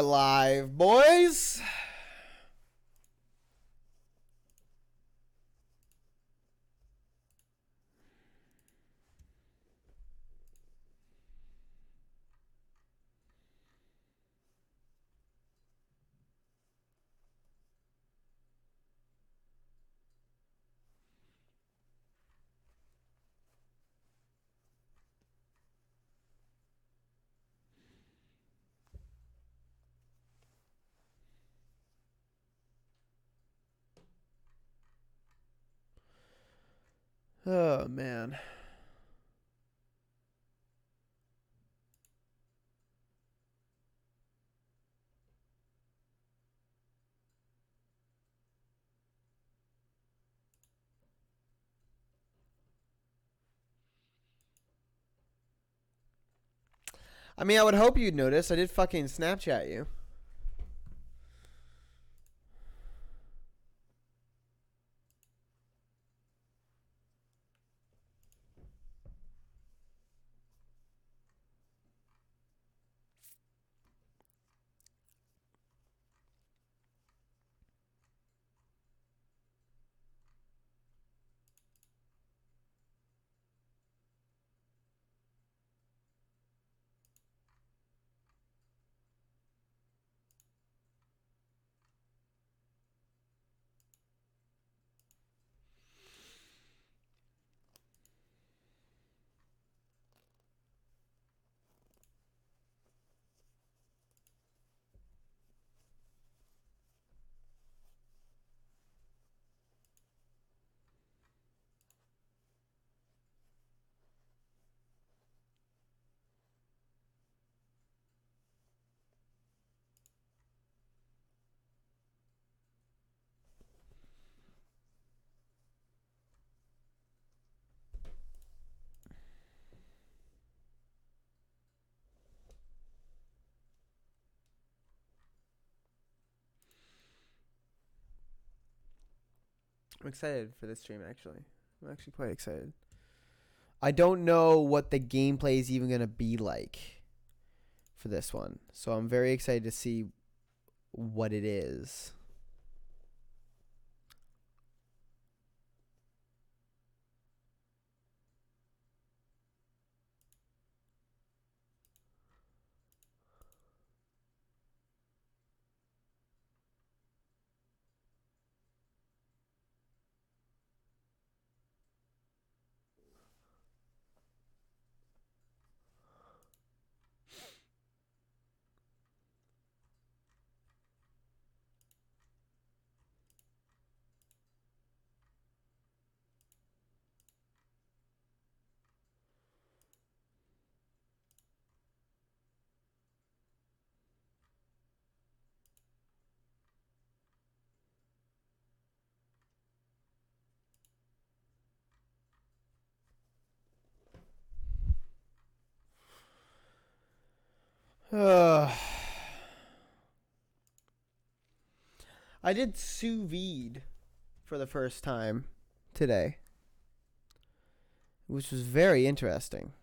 live, boys. Oh, man. I mean, I would hope you'd notice. I did fucking Snapchat you. I'm excited for this stream, actually. I'm actually quite excited. I don't know what the gameplay is even going to be like for this one. So I'm very excited to see what it is. I did sous vide for the first time today, which was very interesting.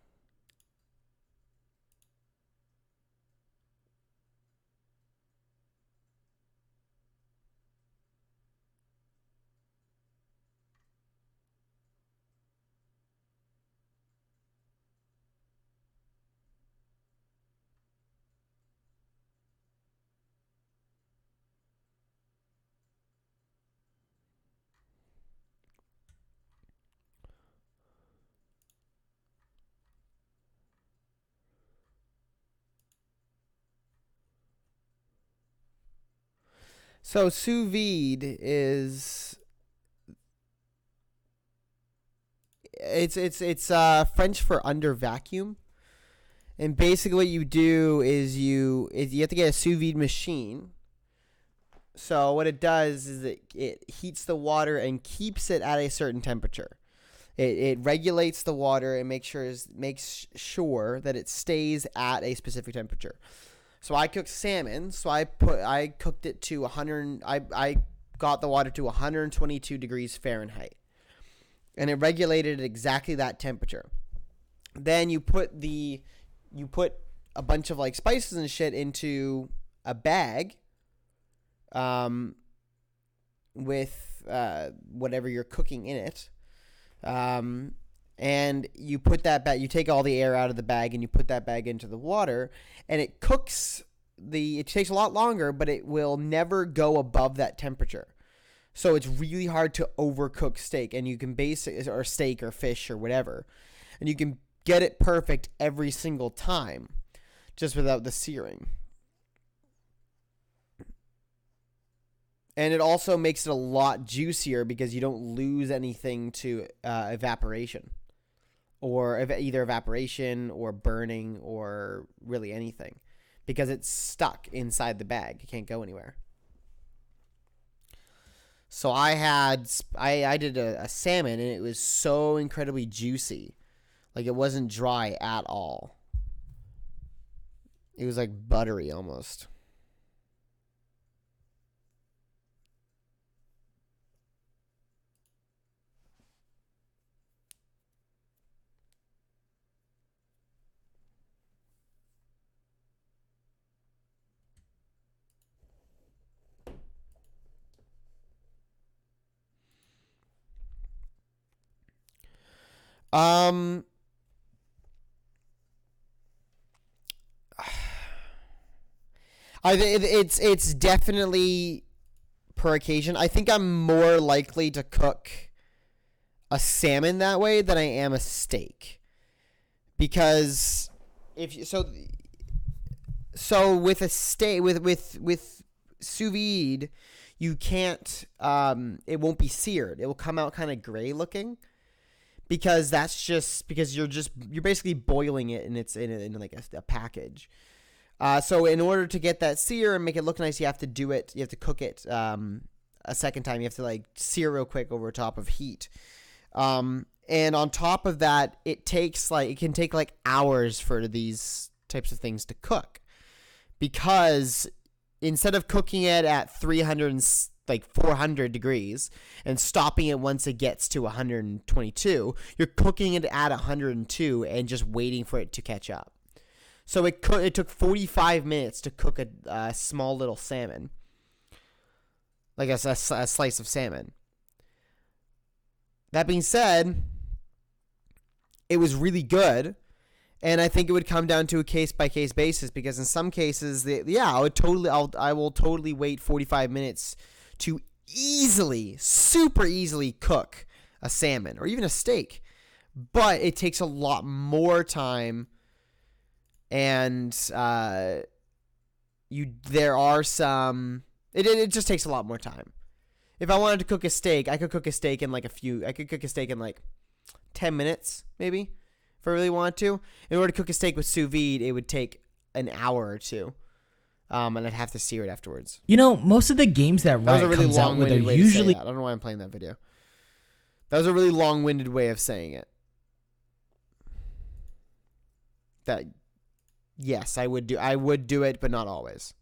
So sous vide is it's French for under vacuum, and basically what you do is you have to get a sous vide machine. So what it does is it heats the water and keeps it at a certain temperature. It regulates the water and makes sure that it stays at a specific temperature. So I cooked salmon. So I cooked it to 100. I got the water to 122 degrees Fahrenheit, and it regulated at exactly that temperature. Then you put a bunch of like spices and shit into a bag with whatever you're cooking in it. And you put that bag, you take all the air out of the bag and you put that bag into the water, and it cooks it takes a lot longer, but it will never go above that temperature. So it's really hard to overcook steak, and you can or steak or fish or whatever, and you can get it perfect every single time just without the searing. And it also makes it a lot juicier because you don't lose anything to evaporation, or either evaporation or burning or really anything, because it's stuck inside the bag. It can't go anywhere. So I did a salmon, and it was so incredibly juicy. Like, it wasn't dry at all. It was like buttery almost. It's definitely per occasion. I think I'm more likely to cook a salmon that way than I am a steak, because if you, so with a steak with sous vide, you can't it won't be seared. It will come out kind of gray looking, because that's just because you're basically boiling it, and it's in like a package. So in order to get that sear and make it look nice, you have to cook it a second time. You have to like sear real quick over top of heat. And on top of that, it can take like hours for these types of things to cook, because instead of cooking it at 400 degrees and stopping it once it gets to 122, you're cooking it at 102 and just waiting for it to catch up. So it took 45 minutes to cook a small little salmon, like a slice of salmon. That being said, it was really good, and I think it would come down to a case-by-case basis, because in some cases, I will totally wait 45 minutes to super easily cook a salmon or even a steak, but it takes a lot more time. And it just takes a lot more time. If I wanted to cook a steak, I could cook a steak in like 10 minutes, maybe, if I really wanted to. In order to cook a steak with sous vide, it would take an hour or two, and I'd have to sear it afterwards. You know, most of the games that Riot really comes out with are usually... I don't know why I'm playing that video. That was a really long-winded way of saying it. Yes, I would do it, but not always.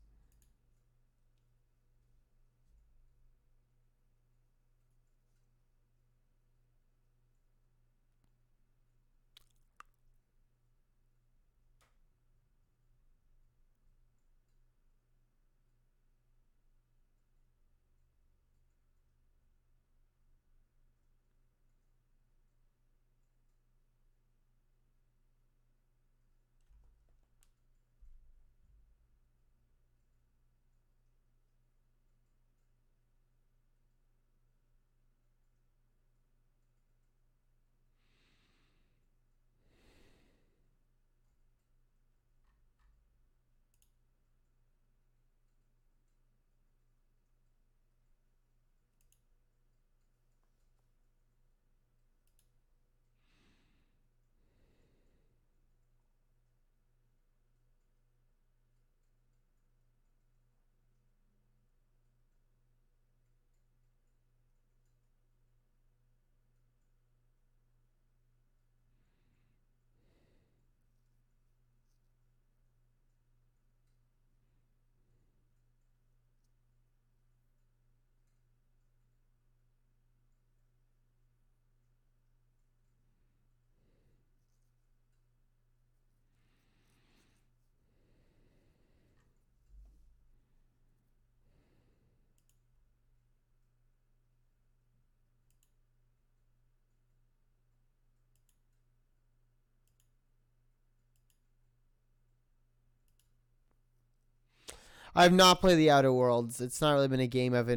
I've not played the Outer Worlds. It's not really been a game I've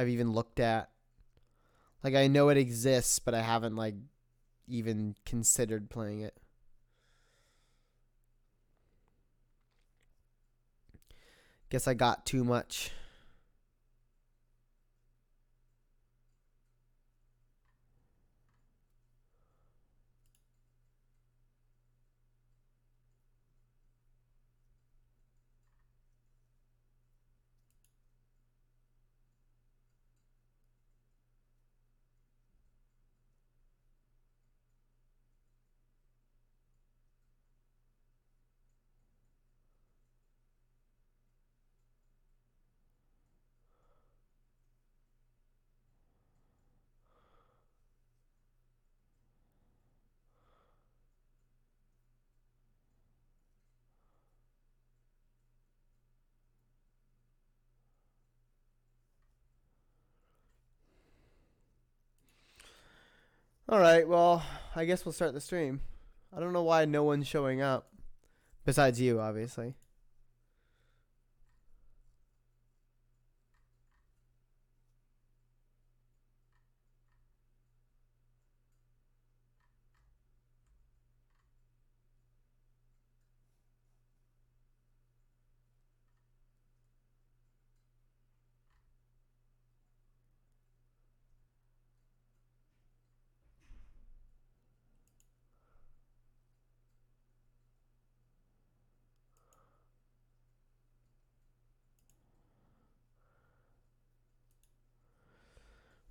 even looked at. Like, I know it exists, but I haven't, like, even considered playing it. Guess I got too much. Alright, well, I guess we'll start the stream. I don't know why no one's showing up. Besides you, obviously.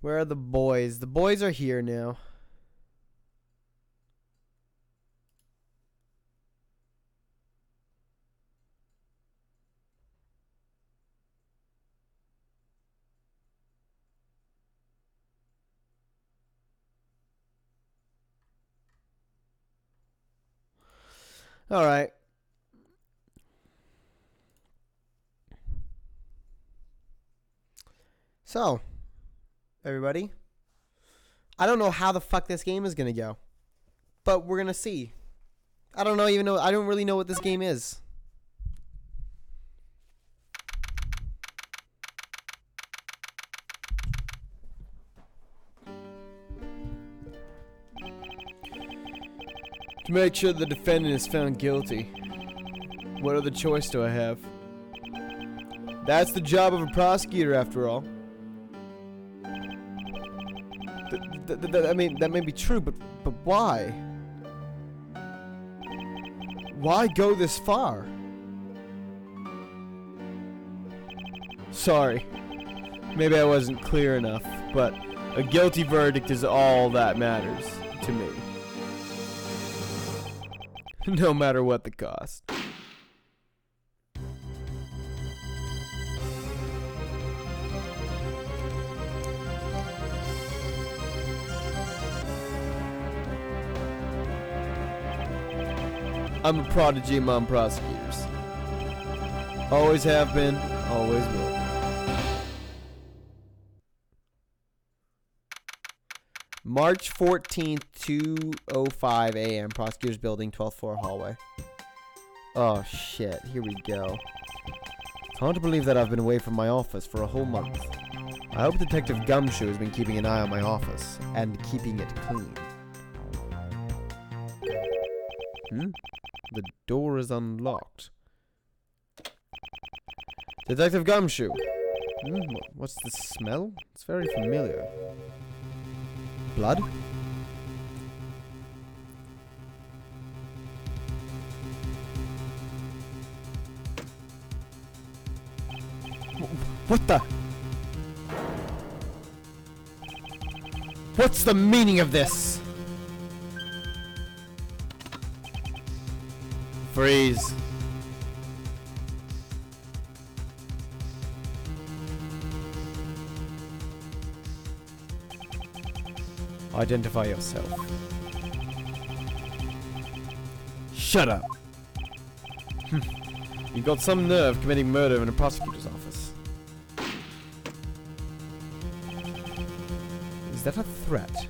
Where are the boys? The boys are here now. Alright. So, everybody. I don't know how the fuck this game is gonna go. But we're gonna see. I don't really know what this game is. To make sure the defendant is found guilty, what other choice do I have? That's the job of a prosecutor, after all. I mean, that may be true, but why? Why go this far? Sorry. Maybe I wasn't clear enough, but a guilty verdict is all that matters to me. No matter what the cost. I'm a prodigy among prosecutors. Always have been, always will be. March 14th, 2:05 a.m. Prosecutors Building, 12th floor hallway. Oh shit, here we go. It's hard to believe that I've been away from my office for a whole month. I hope Detective Gumshoe has been keeping an eye on my office and keeping it clean. The door is unlocked. Detective Gumshoe. What's the smell? It's very familiar. Blood? What the? What's the meaning of this? Freeze. Identify yourself. Shut up. You've got some nerve committing murder in a prosecutor's office. Is that a threat?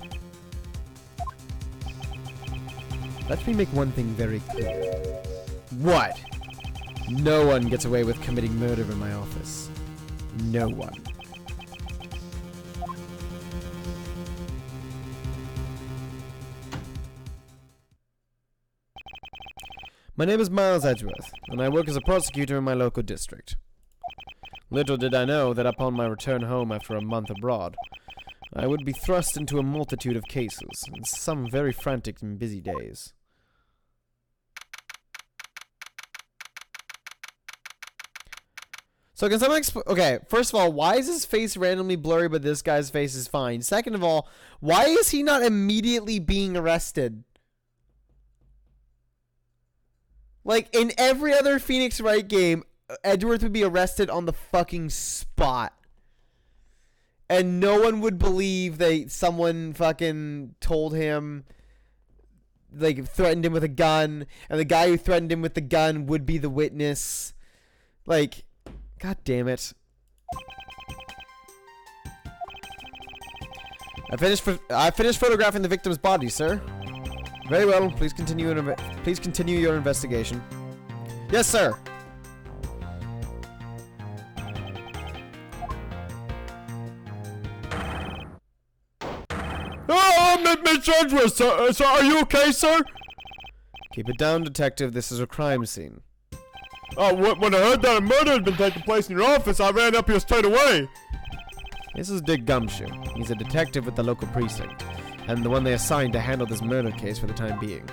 Let me make one thing very clear. What? No one gets away with committing murder in my office. No one. My name is Miles Edgeworth, and I work as a prosecutor in my local district. Little did I know that upon my return home after a month abroad, I would be thrust into a multitude of cases, and some very frantic and busy days. So can someone okay, first of all, why is his face randomly blurry but this guy's face is fine? Second of all, why is he not immediately being arrested? Like, in every other Phoenix Wright game, Edgeworth would be arrested on the fucking spot. And no one would believe that someone fucking told him, like, threatened him with a gun, and the guy who threatened him with the gun would be the witness. Like, god damn it. I finished photographing the victim's body, sir. Very well. Please continue your investigation. Yes, sir. Oh, Mr. Edgeworth, sir, are you okay, sir? Keep it down, detective. This is a crime scene. When I heard that a murder had been taking place in your office, I ran up here straight away. This is Dick Gumshoe. He's a detective with the local precinct, and the one they assigned to handle this murder case for the time being.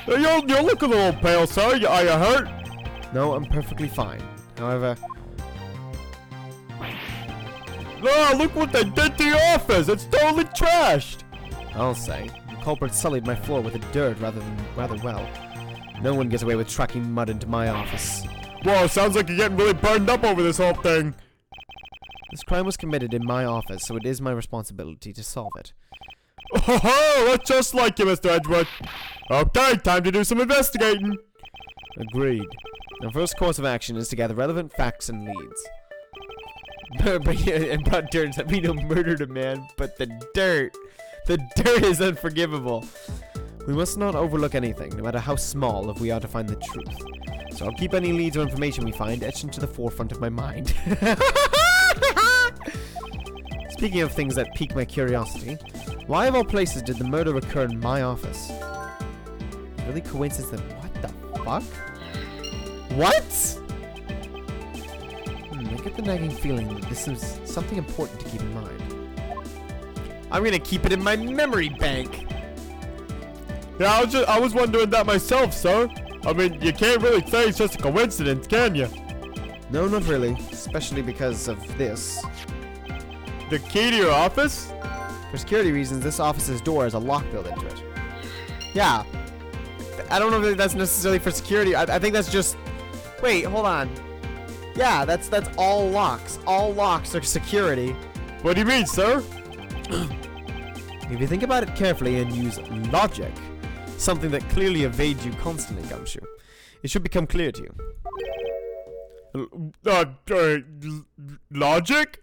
You look a little pale, sir. Are you hurt? No, I'm perfectly fine. However... Oh, look what they did to your office! It's totally trashed! I'll say. The culprit sullied my floor with dirt rather well. No one gets away with trucking mud into my office. Whoa, sounds like you're getting really burned up over this whole thing. This crime was committed in my office, so it is my responsibility to solve it. Oh, that's just like you, Mr. Edgeworth. Okay, time to do some investigating. Agreed. Our first course of action is to gather relevant facts and leads. And brought dirt. I mean, no murdered a man, but the dirt is unforgivable. We must not overlook anything, no matter how small, if we are to find the truth. So I'll keep any leads or information we find etched into the forefront of my mind. Speaking of things that pique my curiosity, why of all places did the murder occur in my office? Really coincidence that... What the fuck? What? I get the nagging feeling that this is something important to keep in mind. I'm gonna keep it in my memory bank. Yeah, I was wondering that myself, sir. I mean, you can't really say it's just a coincidence, can you? No, not really. Especially because of this. The key to your office? For security reasons, this office's door has a lock built into it. Yeah. I don't know if that's necessarily for security. I think that's just... Wait, hold on. Yeah, that's all locks. All locks are security. What do you mean, sir? If you think about it carefully and use logic, something that clearly evades you constantly, Gumshoe, it should become clear to you. Logic?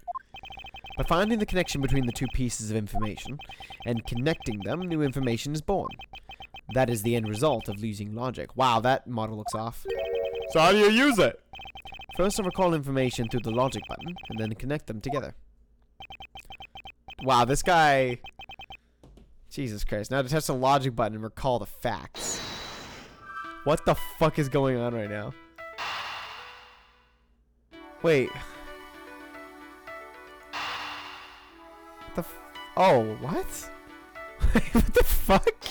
By finding the connection between the two pieces of information and connecting them, new information is born. That is the end result of using logic. Wow, that model looks off. So how do you use it? First, I recall information through the logic button, and then connect them together. Wow, this guy... Jesus Christ. Now to touch the logic button and recall the facts. What the fuck is going on right now? Wait. What the f... Oh, what? What the fuck?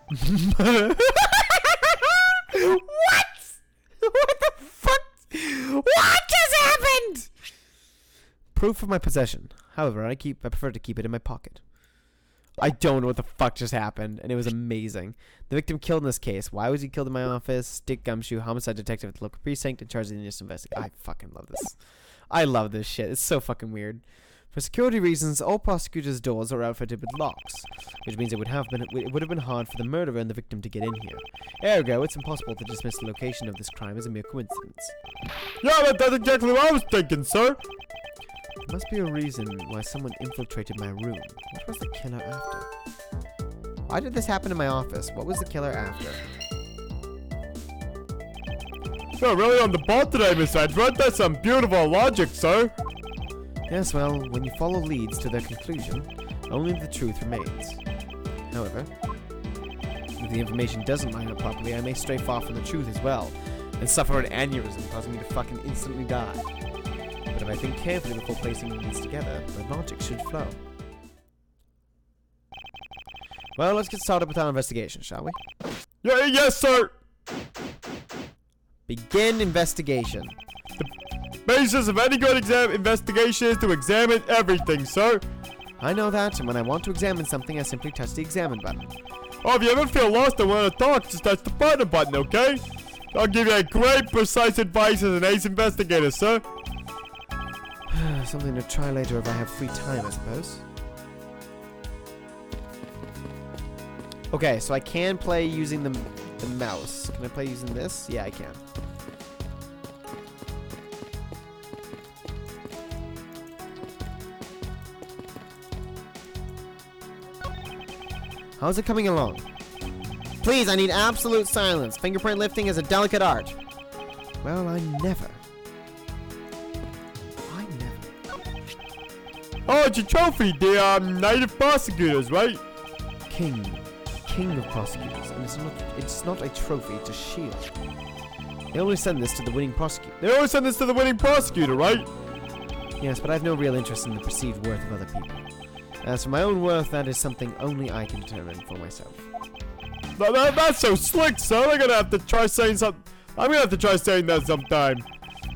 What? What the fuck? What just happened? Proof of my possession. However, I prefer to keep it in my pocket. I don't know what the fuck just happened, and it was amazing. The victim killed in this case. Why was he killed in my office? Dick Gumshoe, homicide detective at the local precinct, in charge of the initial investigation. I fucking love this. I love this shit. It's so fucking weird. For security reasons, all prosecutors' doors are outfitted with locks, which means it would have been hard for the murderer and the victim to get in here. Ergo, it's impossible to dismiss the location of this crime as a mere coincidence. Yeah, that's exactly what I was thinking, sir. There must be a reason why someone infiltrated my room. What was the killer after? Why did this happen in my office? What was the killer after? You're really on the ball today, Miss Edgeworth. That's some beautiful logic, sir. Yes, well, when you follow leads to their conclusion, only the truth remains. However, if the information doesn't line up properly, I may stray far from the truth as well, and suffer an aneurysm causing me to fucking instantly die. But if I think carefully before placing these together, my logic should flow. Well, let's get started with our investigation, shall we? Yeah, yes, sir. Begin investigation. The basis of any good investigation is to examine everything, sir. I know that, and when I want to examine something, I simply touch the examine button. Oh, if you ever feel lost and want to talk, just touch the partner button, okay? I'll give you a great, precise advice as an ace investigator, sir. Something to try later if I have free time, I suppose. Okay, so I can play using the mouse. Can I play using this? Yeah, I can. How's it coming along? Please, I need absolute silence. Fingerprint lifting is a delicate art. Well, I never. Oh, it's your trophy, the Knight of Prosecutors, right? King of prosecutors, and it's not a trophy, it's a shield. They always send this to the winning prosecutor. They always send this to the winning prosecutor, right? Yes, but I have no real interest in the perceived worth of other people. As for my own worth, that is something only I can determine for myself. That's so slick, sir. I'm gonna have to try saying something. I'm gonna have to try saying that sometime.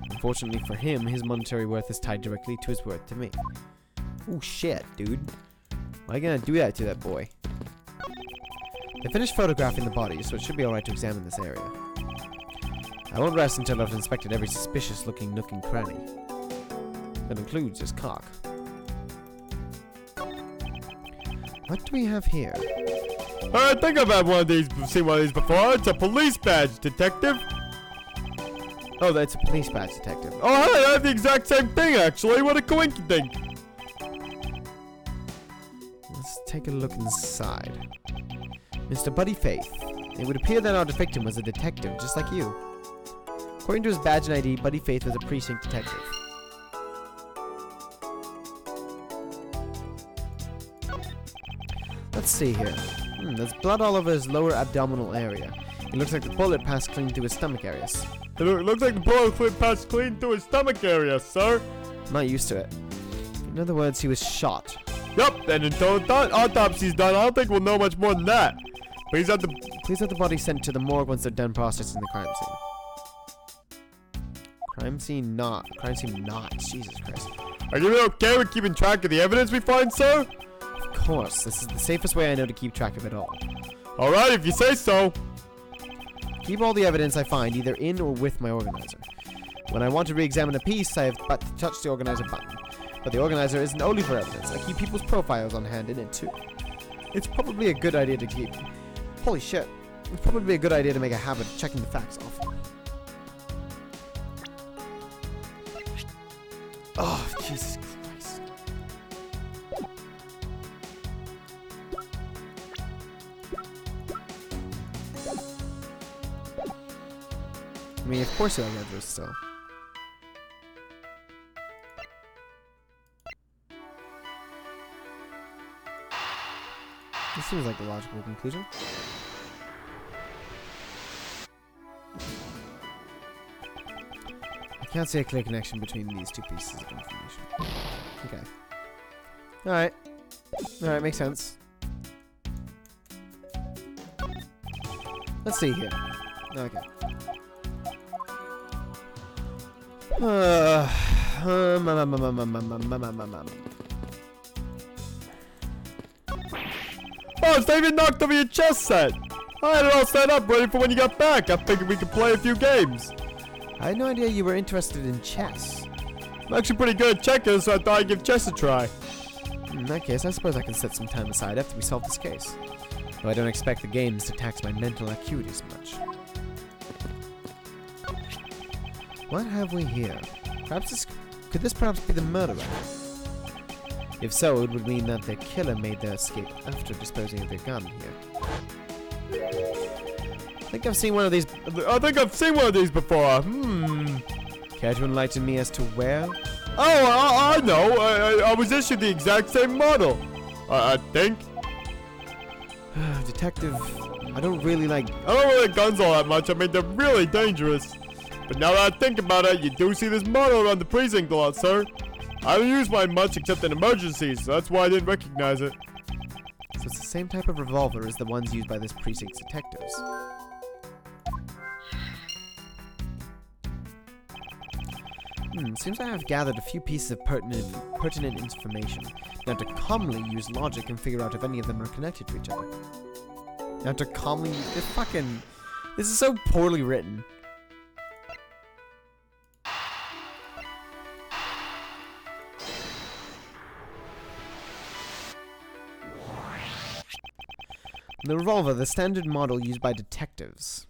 Unfortunately for him, his monetary worth is tied directly to his worth to me. Oh shit, dude. Why are you gonna do that to that boy? They finished photographing the body, so it should be alright to examine this area. I won't rest until I've inspected every suspicious-looking nook and cranny. That includes his cock. What do we have here? I think I've had seen one of these before. It's a police badge, detective. Oh, that's a police badge, detective. Oh, hey, I have the exact same thing, actually. What a coincidence. Let's take a look inside. Mr. Buddy Faith. It would appear that our victim was a detective, just like you. According to his badge and ID, Buddy Faith was a precinct detective. Let's see here. There's blood all over his lower abdominal area. It looks like the bullet passed clean through his stomach areas. It looks like the bullet passed clean through his stomach area, sir. I'm not used to it. In other words, he was shot. Yup, and until the autopsy's done, I don't think we'll know much more than that. Please have the body sent to the morgue once they're done processing the crime scene. Crime scene not. Jesus Christ. Are you okay with keeping track of the evidence we find, sir? Of course. This is the safest way I know to keep track of it all. Alright, if you say so. Keep all the evidence I find either in or with my organizer. When I want to re-examine a piece, I have but to touch the organizer button. But the organizer isn't only for evidence. I keep people's profiles on hand in it too. It's probably a good idea to keep... Holy shit. It's probably a good idea to make a habit of checking the facts off. Oh, Jesus Christ. I mean, of course you have Edgeworth still. This seems like a logical conclusion. I can't see a clear connection between these two pieces of information. Okay. Alright. Alright, makes sense. Let's see here. Okay. Oh, it's not even knocked over your chess set. I had it all set up ready for when you got back. I figured we could play a few games. I had no idea you were interested in chess. I'm actually pretty good at checkers, so I thought I'd give chess a try. In that case, I suppose I can set some time aside after we solve this case. Though I don't expect the games to tax my mental acuity so much. What have we here? Could this perhaps be the murderer? If so, it would mean that the killer made their escape after disposing of their gun here. I think I've seen one of these. I think I've seen one of these before. Care to enlighten me as to where? Oh, I know. I was issued the exact same model. I think. Detective, I don't really like guns all that much. I mean, they're really dangerous. But now that I think about it, you do see this model around the precinct a lot, sir. I don't use mine much except in emergencies, so that's why I didn't recognize it. So it's the same type of revolver as the ones used by this precinct's detectives. Seems I have gathered a few pieces of pertinent information. Now to calmly use logic and figure out if any of them are connected to each other. Now to calmly this is so poorly written. The revolver, the standard model used by detectives.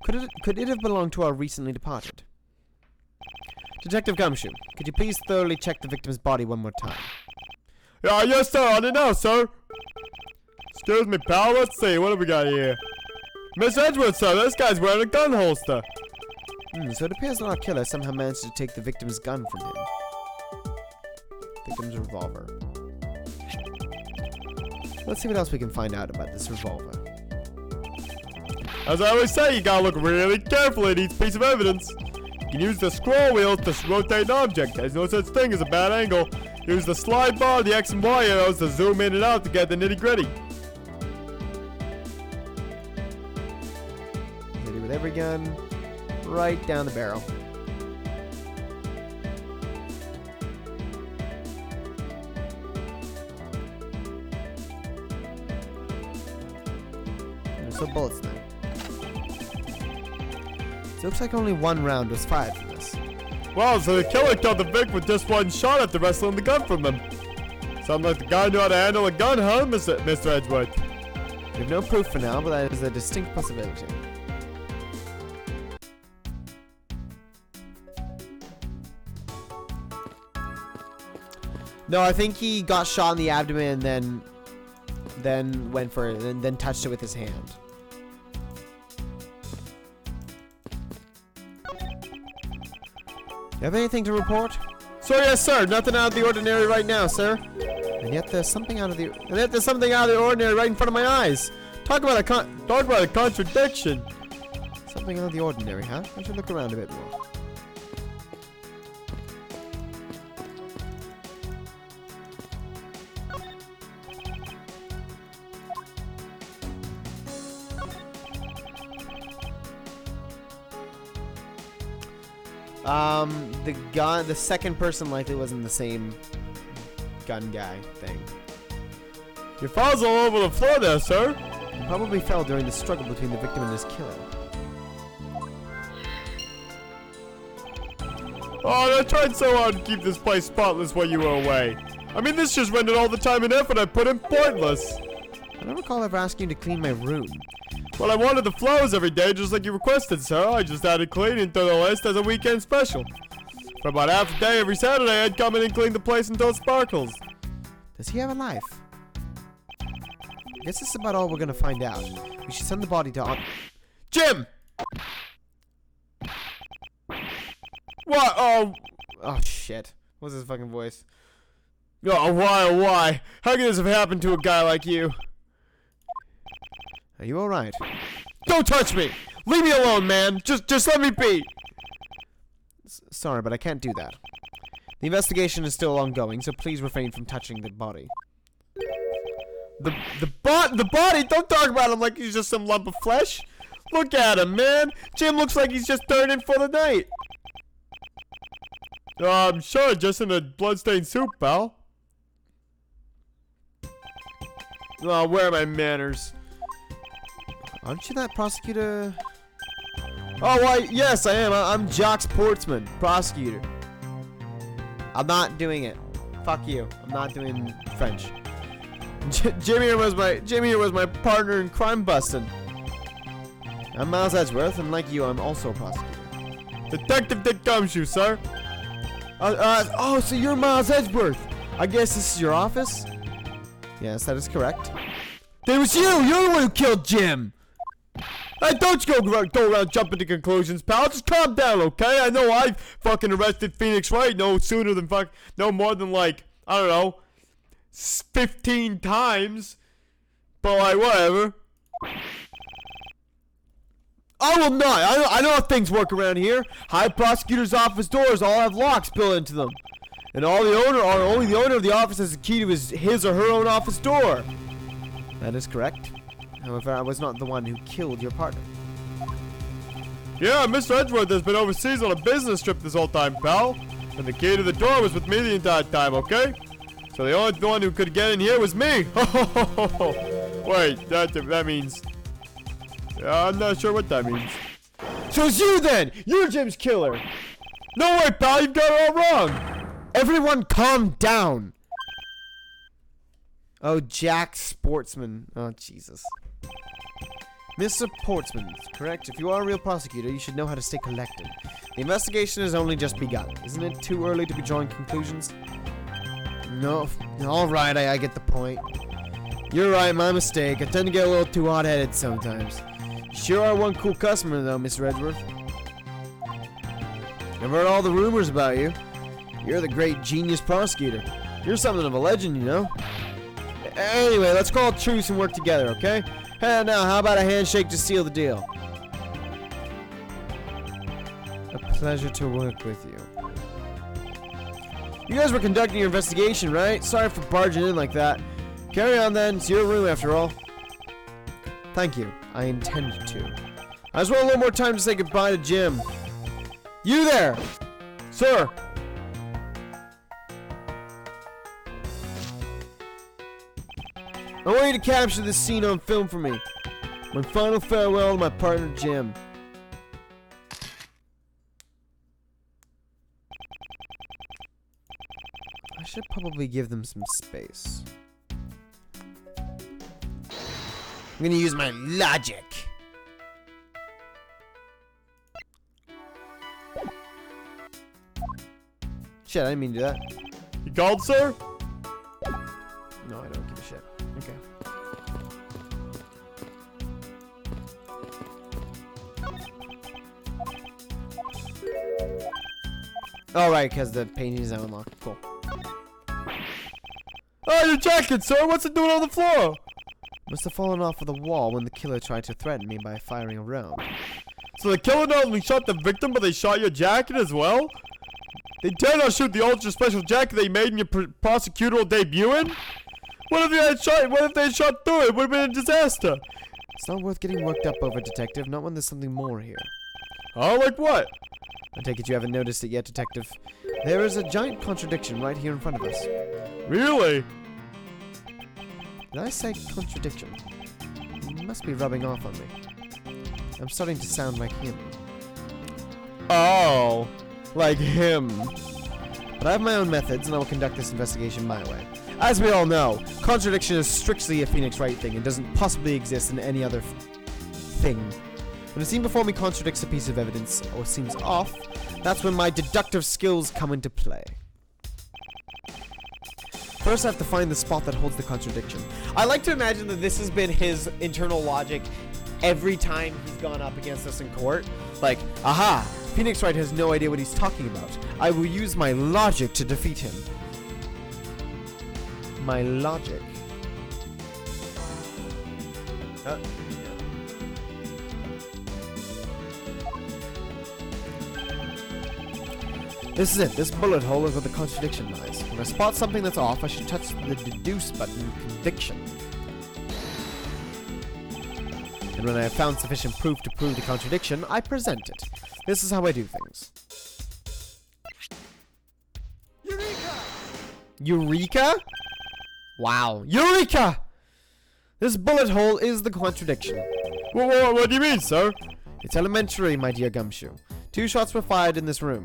Could it have belonged to our recently departed? Detective Gumshoe, could you please thoroughly check the victim's body one more time? Yes, sir. On it now, sir. Excuse me, pal. Let's see. What have we got here? Miss Edgeworth, sir. This guy's wearing a gun holster. So it appears that our killer somehow managed to take the victim's gun from him. Victim's revolver. Let's see what else we can find out about this revolver. As I always say, you gotta look really carefully at each piece of evidence. You can use the scroll wheel to rotate an object. There's no such thing as a bad angle. Use the slide bar, the X and Y arrows to zoom in and out to get the nitty-gritty. Hit it with every gun, right down the barrel. There's no bullets there. It looks like only one round was fired from this. Wow, so the killer killed the Vic with just one shot after wrestling the gun from him. Sounds like the guy knew how to handle a gun, huh, Mr. Edgeworth? We have no proof for now, but that is a distinct possibility. No, I think he got shot in the abdomen and then went for it and then touched it with his hand. You have anything to report? So yes, sir. Nothing out of the ordinary right now, sir. And yet there's something out of the ordinary right in front of my eyes. Talk about a contradiction. Something out of the ordinary, huh? I should look around a bit more. The second person likely wasn't the same gun guy thing. Your file's all over the floor there, sir. He probably fell during the struggle between the victim and his killer. Oh, I tried so hard to keep this place spotless while you were away. I mean, this just rendered all the time and effort I put in pointless. I don't recall ever asking you to clean my room. Well, I wanted the flowers every day just like you requested, sir. I just added cleaning to the list as a weekend special. For about half a day every Saturday, I'd come in and clean the place until it sparkles. Does he have a life? I guess this is about all we're gonna find out. We should send the body to Jim! What? Oh shit. What's his fucking voice? Oh, why? How could this have happened to a guy like you? Are you alright? Don't touch me! Leave me alone, man! Just let me be! Sorry, but I can't do that. The investigation is still ongoing, so please refrain from touching the body. The body? Don't talk about him like he's just some lump of flesh. Look at him, man! Jim looks like he's just turned in for the night. I'm sure, just in a bloodstained soup, pal. Oh, where are my manners? Aren't you that prosecutor? Oh, why, yes, I am. I'm Jock Sportsman, prosecutor. I'm not doing it. Fuck you. I'm not doing French. Jimmy here was my partner in crime busting. I'm Miles Edgeworth, and like you, I'm also a prosecutor. Detective Dick Gumshoe, sir. Oh, so you're Miles Edgeworth. I guess this is your office? Yes, that is correct. It was you! You're the one who killed Jim! Hey, don't you go around jumping to conclusions, pal. Just calm down, okay? I know I fucking arrested Phoenix Wright no sooner than no more than like, I don't know, 15 times. But like, whatever. I will not. I know how things work around here. High prosecutor's office doors all have locks built into them. And only the owner of the office has the key to his or her own office door. That is correct. However, I was not the one who killed your partner. Yeah, Mr. Edgeworth has been overseas on a business trip this whole time, pal. And the key to the door was with me the entire time, okay? So the only one who could get in here was me. Wait, that means... Yeah, I'm not sure what that means. So it's you then! You're Jim's killer! No way, pal, you've got it all wrong! Everyone calm down! Oh, Jack Sportsman. Oh, Jesus. Mr. Portsman, correct? If you are a real prosecutor, you should know how to stay collected. The investigation has only just begun. Isn't it too early to be drawing conclusions? No. Alright, I get the point. You're right, my mistake. I tend to get a little too hot-headed sometimes. You sure are one cool customer, though, Mr. Edgeworth. I've heard all the rumors about you. You're the great genius prosecutor. You're something of a legend, you know? Anyway, let's call a truce and work together, okay? And now, how about a handshake to seal the deal? A pleasure to work with you. You guys were conducting your investigation, right? Sorry for barging in like that. Carry on then, it's your room after all. Thank you, I intended to. I just want a little more time to say goodbye to Jim. You there! Sir! I want you to capture this scene on film for me. My final farewell to my partner, Jim. I should probably give them some space. I'm gonna use my logic. Shit, I didn't mean to do that. You called, sir? No, I don't give a shit. Okay. Oh, right, because the painting is now unlocked. Cool. Oh, your jacket, sir! What's it doing on the floor? Must have fallen off of the wall when the killer tried to threaten me by firing a round. So the killer not only shot the victim, but they shot your jacket as well? They dare not shoot the ultra special jacket they made in your prosecutorial debut in? What if they had shot through it? Would have been a disaster. It's not worth getting worked up over, Detective, not when there's something more here. Oh, like what? I take it you haven't noticed it yet, Detective. There is a giant contradiction right here in front of us. Really? Did I say contradiction? You must be rubbing off on me. I'm starting to sound like him. Oh, like him. But I have my own methods, and I will conduct this investigation my way. As we all know, contradiction is strictly a Phoenix Wright thing and doesn't possibly exist in any other thing. When a scene before me contradicts a piece of evidence or seems off, that's when my deductive skills come into play. First, I have to find the spot that holds the contradiction. I like to imagine that this has been his internal logic every time he's gone up against us in court. Like, aha! Phoenix Wright has no idea what he's talking about. I will use my logic to defeat him. My logic. This is it. This bullet hole is where the contradiction lies. When I spot something that's off, I should touch the deduce button, conviction. And when I have found sufficient proof to prove the contradiction, I present it. This is how I do things. Eureka! Eureka? Wow. Eureka! This bullet hole is the contradiction. What do you mean, sir? It's elementary, my dear Gumshoe. 2 shots were fired in this room.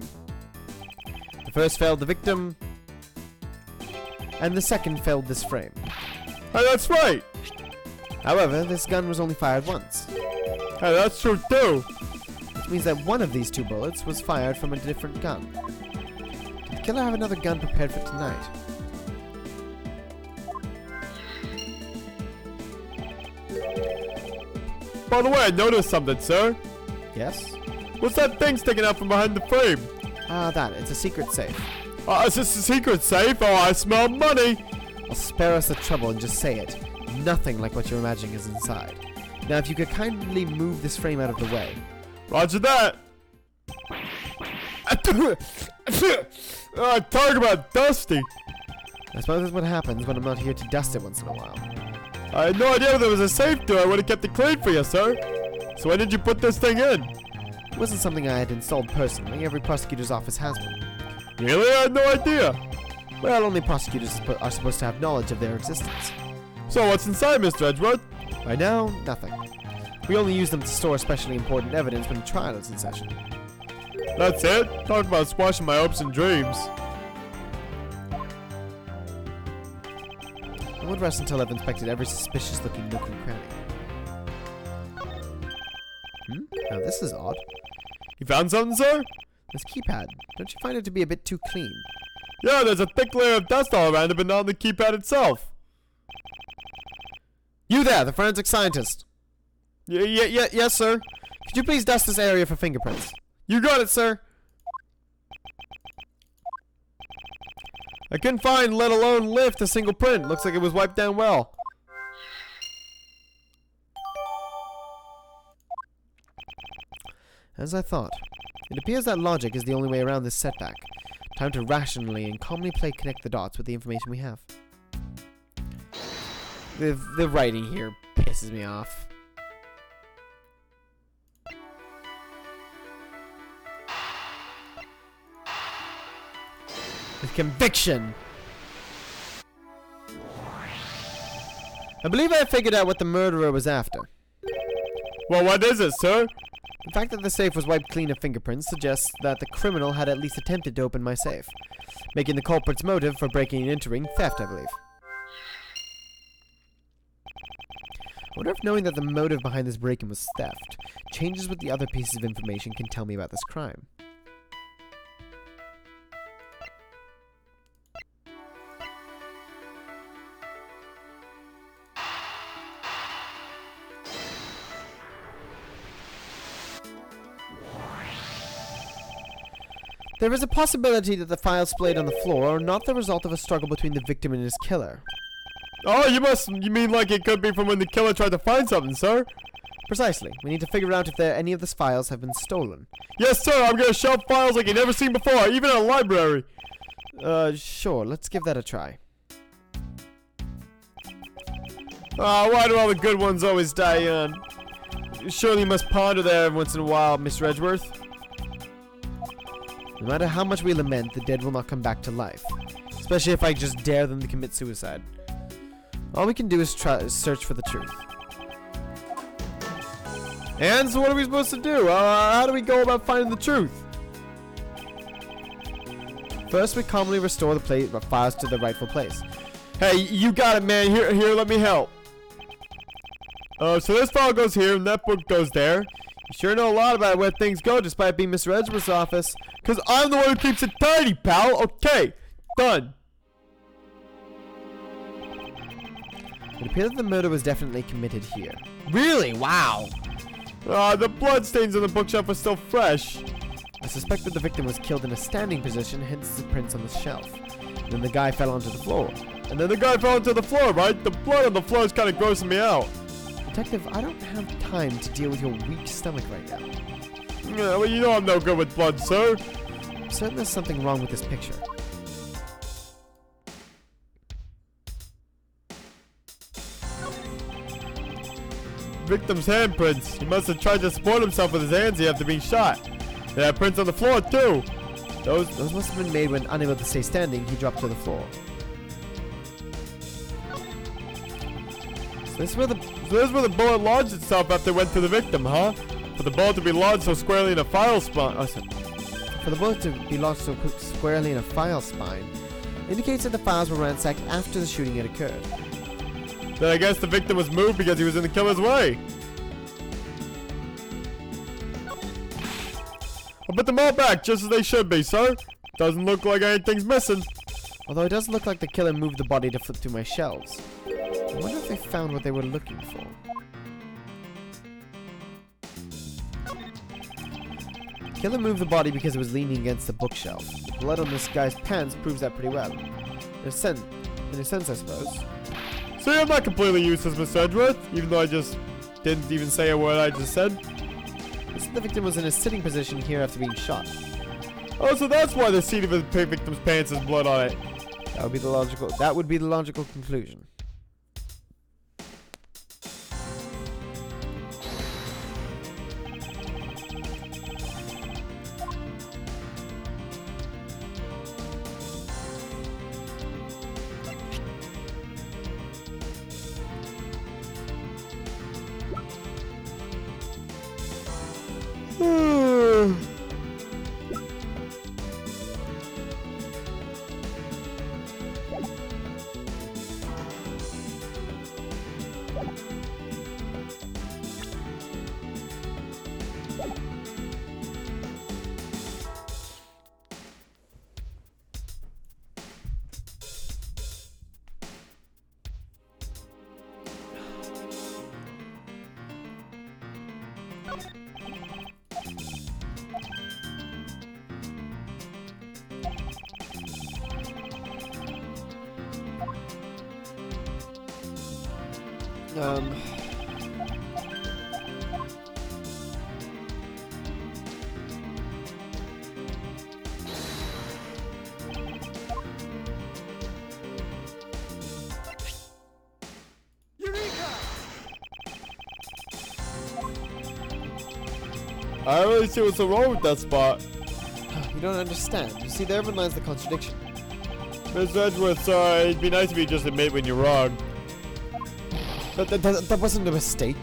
The first failed the victim, and the second failed this frame. Hey, that's right. However, this gun was only fired once. Hey, that's true too. Which means that one of these 2 bullets was fired from a different gun. Did the killer have another gun prepared for tonight? By the way, I noticed something, sir. Yes? What's that thing sticking out from behind the frame? It's a secret safe. Is this a secret safe? Oh, I smell money. I'll spare us the trouble and just say it. Nothing like what you're imagining is inside. Now, if you could kindly move this frame out of the way. Roger that. Talk about dusty. I suppose that's what happens when I'm not here to dust it once in a while. I had no idea there was a safe door. I would have kept it clean for you, sir. So when did you put this thing in? It wasn't something I had installed personally. Every prosecutor's office has one. Really? I had no idea. Well, only prosecutors are supposed to have knowledge of their existence. So what's inside, Mr. Edgeworth? Right now, nothing. We only use them to store especially important evidence when a trial is in session. That's it? Talk about squashing my hopes and dreams. I won't rest until I've inspected every suspicious-looking nook and cranny. Now this is odd. You found something, sir? This keypad. Don't you find it to be a bit too clean? Yeah, there's a thick layer of dust all around it, but not on the keypad itself. You there, the forensic scientist. Yes, sir. Could you please dust this area for fingerprints? You got it, sir. I couldn't find, let alone lift, a single print. Looks like it was wiped down well. As I thought. It appears that logic is the only way around this setback. Time to rationally and calmly connect the dots with the information we have. The writing here pisses me off. With conviction! I believe I figured out what the murderer was after. Well, what is it, sir? The fact that the safe was wiped clean of fingerprints suggests that the criminal had at least attempted to open my safe, making the culprit's motive for breaking and entering theft, I believe. I wonder if knowing that the motive behind this break-in was theft changes what the other pieces of information can tell me about this crime. There is a possibility that the files splayed on the floor are not the result of a struggle between the victim and his killer. Oh, you mean like it could be from when the killer tried to find something, sir? Precisely. We need to figure out if any of the files have been stolen. Yes, sir. I'm gonna shelve files like you've never seen before, even in a library. Sure. Let's give that a try. Why do all the good ones always die young? Surely you must ponder that every once in a while, Mr. Edgeworth. No matter how much we lament, the dead will not come back to life. Especially if I just dare them to commit suicide. All we can do is search for the truth. And so what are we supposed to do? How do we go about finding the truth? First, we calmly restore the files to their rightful place. Hey, you got it, man. Here, let me help. So this file goes here, and that book goes there. You sure know a lot about where things go, despite being Mr. Edgeworth's office. Because I'm the one who keeps it tidy, pal. Okay, done. It appears that the murder was definitely committed here. Really? Wow. The bloodstains on the bookshelf are still fresh. I suspect that the victim was killed in a standing position, hence the prints on the shelf. And then the guy fell onto the floor. And then the guy fell onto the floor, right? The blood on the floor is kind of grossing me out. Detective, I don't have time to deal with your weak stomach right now. Yeah, well, you know I'm no good with blood, sir. I'm certain there's something wrong with this picture. Victim's handprints. He must have tried to support himself with his hands after being shot. They have prints on the floor, too. Those must have been made when, unable to stay standing, he dropped to the floor. So this is where the bullet lodged itself after it went to the victim, huh? For the bullet to be lodged so squarely in a file spine. For the bullet to be lodged so squarely in a file spine indicates that the files were ransacked after the shooting had occurred. Then I guess the victim was moved because he was in the killer's way. I'll put them all back just as they should be, sir. Doesn't look like anything's missing. Although it does look like the killer moved the body to flip through my shelves. I wonder if they found what they were looking for. Killer moved the body because it was leaning against the bookshelf. The blood on this guy's pants proves that pretty well. In a sense, I suppose. See, I'm not completely useless, Mr. Edgeworth, even though I just didn't even say a word I just said. The victim was in a sitting position here after being shot. Oh, so that's why the seat of the victim's pants has blood on it. That would be the logical conclusion. I don't really see what's so wrong with that spot. You don't understand. You see, therein lies the contradiction. Mr. Edgeworth, sorry. It'd be nice if you just admit when you're wrong. That wasn't a mistake.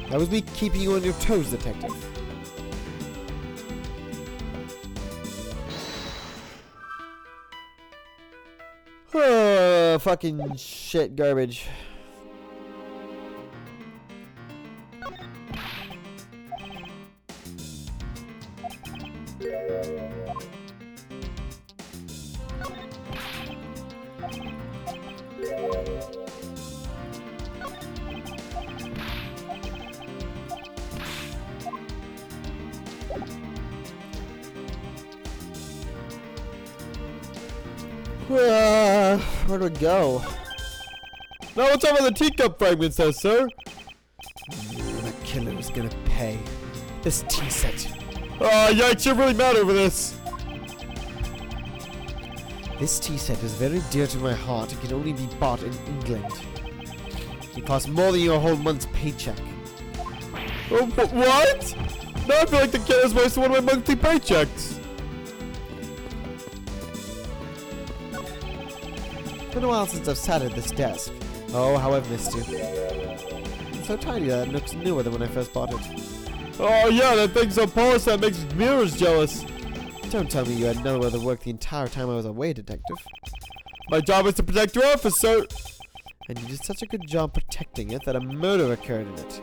That was me keeping you on your toes, detective. Fucking shit garbage. Where do we go? Now what's up with the teacup fragments there, sir? The killer is gonna pay. This tea set. Oh, yikes, you're really mad over this. This tea set is very dear to my heart and can only be bought in England. It costs more than your whole month's paycheck. Oh, what? Now I feel like the killer's wasting one of my monthly paychecks. It's been a while since I've sat at this desk. Oh, how I've missed you. It's so tiny that it looks newer than when I first bought it. Oh yeah, that thing's so polished that makes mirrors jealous. Don't tell me you had nowhere to work the entire time I was away, detective. My job is to protect your office, sir. And you did such a good job protecting it that a murder occurred in it.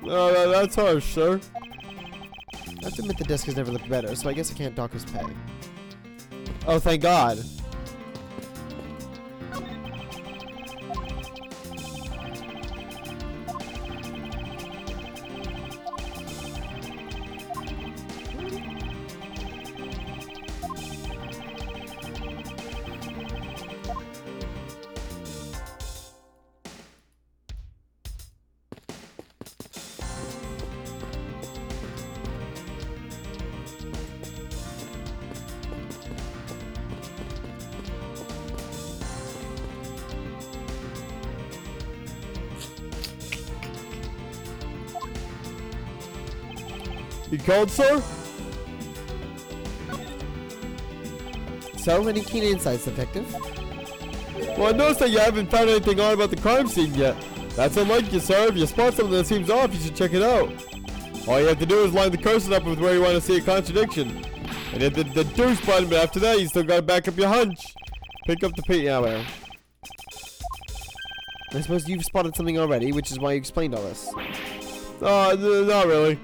Oh, that's harsh, sir. I have to admit the desk has never looked better, so I guess I can't dock his pay. Oh, thank God. You called, sir? So many keen insights, detective. Well, I noticed that you haven't found anything odd about the crime scene yet. That's unlike you, sir. If you spot something that seems off, you should check it out. All you have to do is line the cursor up with where you want to see a contradiction. And hit the deuce button, but after that, you still gotta back up your hunch. Pick up the paint. Yeah, well. I suppose you've spotted something already, which is why you explained all this. Not really.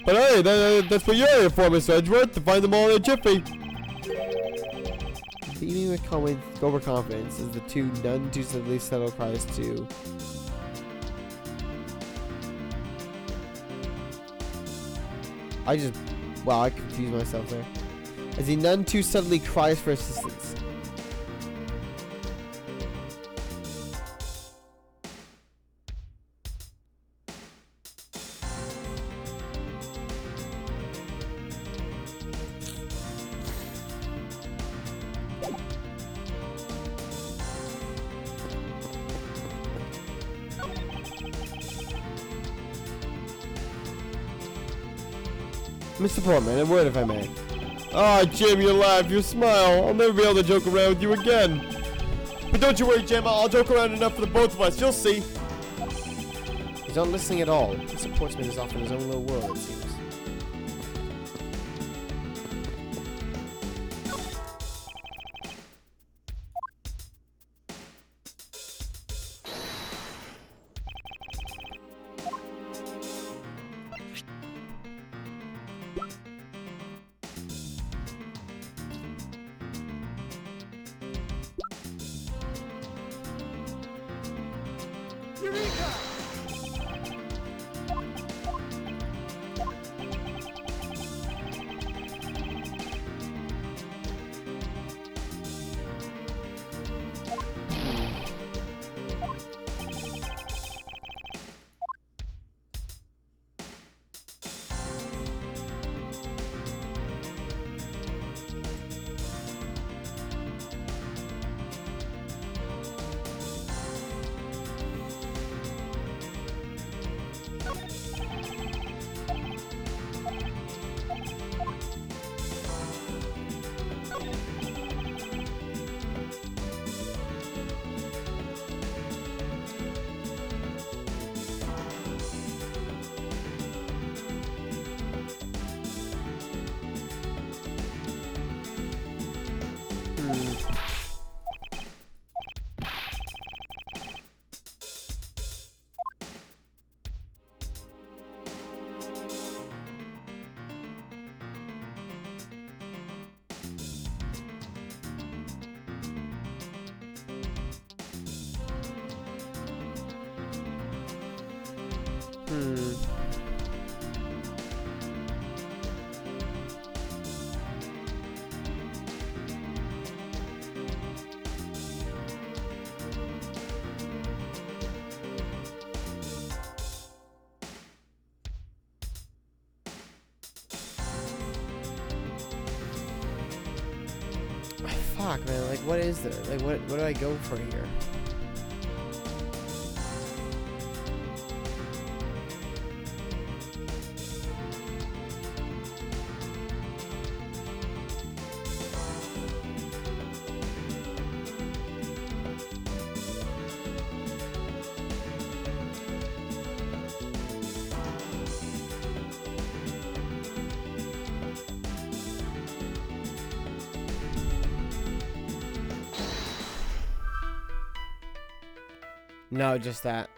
But hey, that's what you're here for, Mr. Edgeworth, to find them all in a jiffy. Beaming with overconfidence is the none too subtly subtle cries to Wow, I confused myself there. As he none too subtly cries for assistance. Mr. Portman, a word if I may. Ah, Jim, you laugh, you smile. I'll never be able to joke around with you again. But don't you worry, Jim. I'll joke around enough for the both of us. You'll see. He's not listening at all. Mr. Portsman is off in his own little world, it seems. Fuck, man. Like, what is there? Like, what do I go for here? No, just that.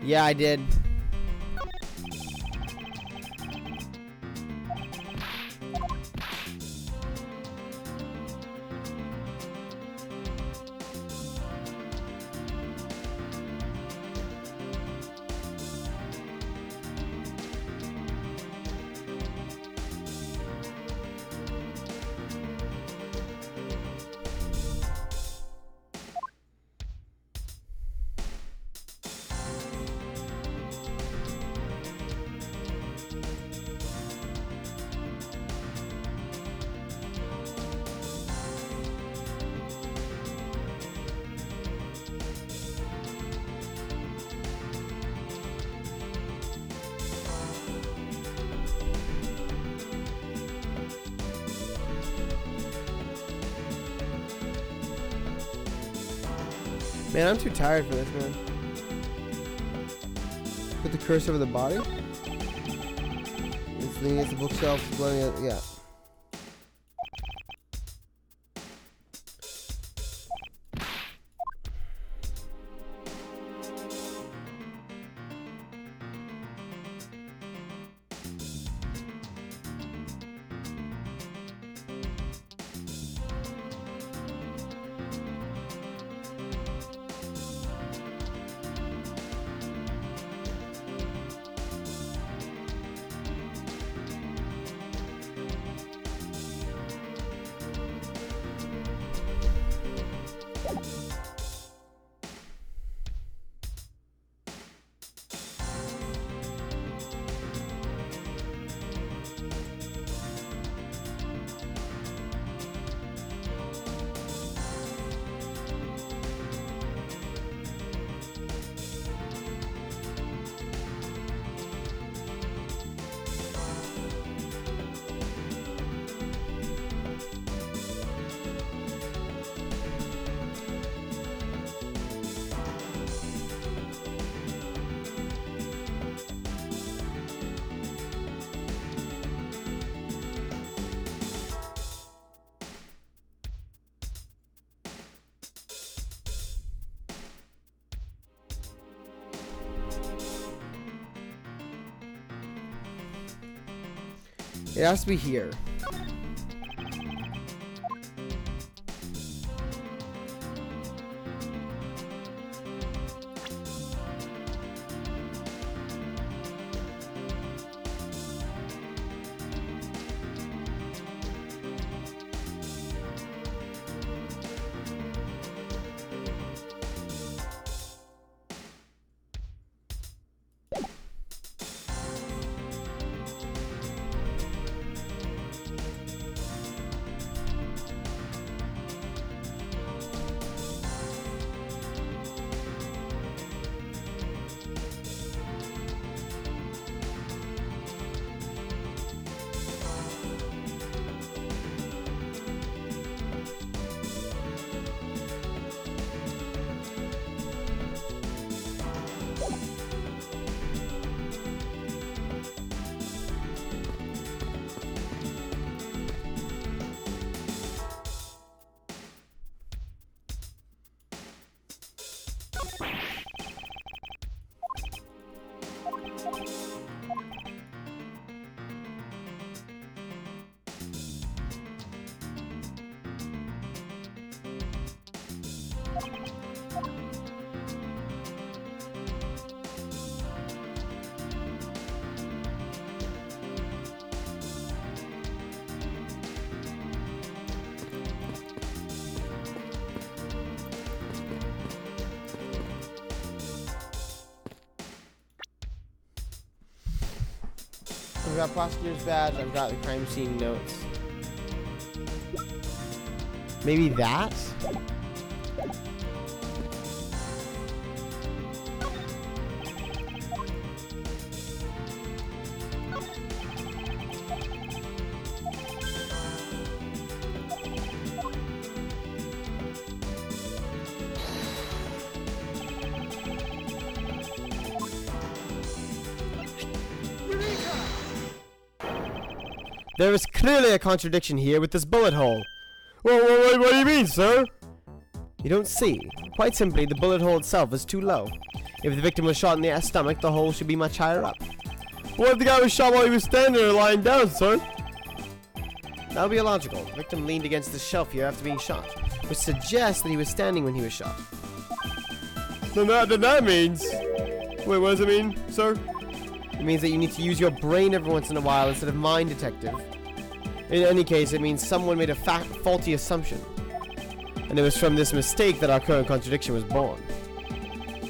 Yeah, I did. Man, I'm too tired for this, man. Put the cursor over the body. It's leaning against the bookshelf, blowing it. Yeah. It has to be here. I've got prosecutor's badge. I've got the crime scene notes. Maybe that? There is clearly a contradiction here with this bullet hole. Well, what do you mean, sir? You don't see. Quite simply, the bullet hole itself is too low. If the victim was shot in the stomach, the hole should be much higher up. What if the guy was shot while he was standing there lying down, sir? That would be illogical. The victim leaned against the shelf here after being shot, which suggests that he was standing when he was shot. Then that means... Wait, what does it mean, sir? It means that you need to use your brain every once in a while instead of mind detective. In any case, it means someone made a faulty assumption. And it was from this mistake that our current contradiction was born.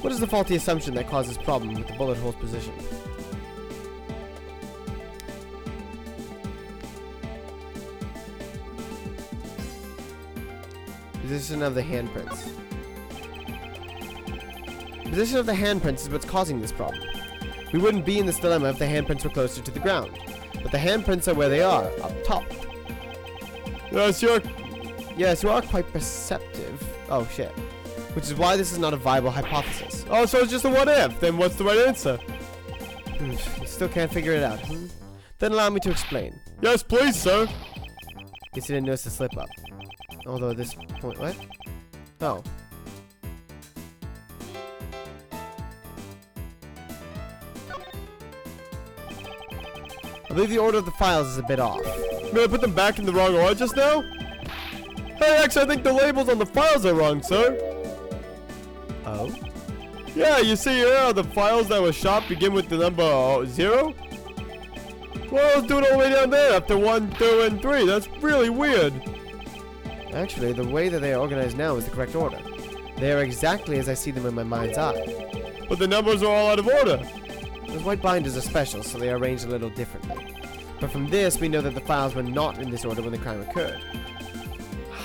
What is the faulty assumption that caused this problem with the bullet hole's position? Position of the handprints. Position of the handprints is what's causing this problem. We wouldn't be in this dilemma if the handprints were closer to the ground. But the handprints are where they are, up top. Yes, you are quite perceptive. Oh, shit. Which is why this is not a viable hypothesis. Oh, so it's just a what if? Then what's the right answer? You still can't figure it out. Then allow me to explain. Yes, please, sir. Guess you didn't notice the slip up. Although at this point, what? Oh. I believe the order of the files is a bit off. May I put them back in the wrong order just now? Hey, actually, I think the labels on the files are wrong, sir. Oh? Yeah, you see here, the files that were shot begin with the number 0? Well, let's do it all the way down there after 1, 2, and 3. That's really weird. Actually, the way that they are organized now is the correct order. They are exactly as I see them in my mind's eye. But the numbers are all out of order. Those white binders are special, so they are arranged a little differently. But from this, we know that the files were not in this order when the crime occurred.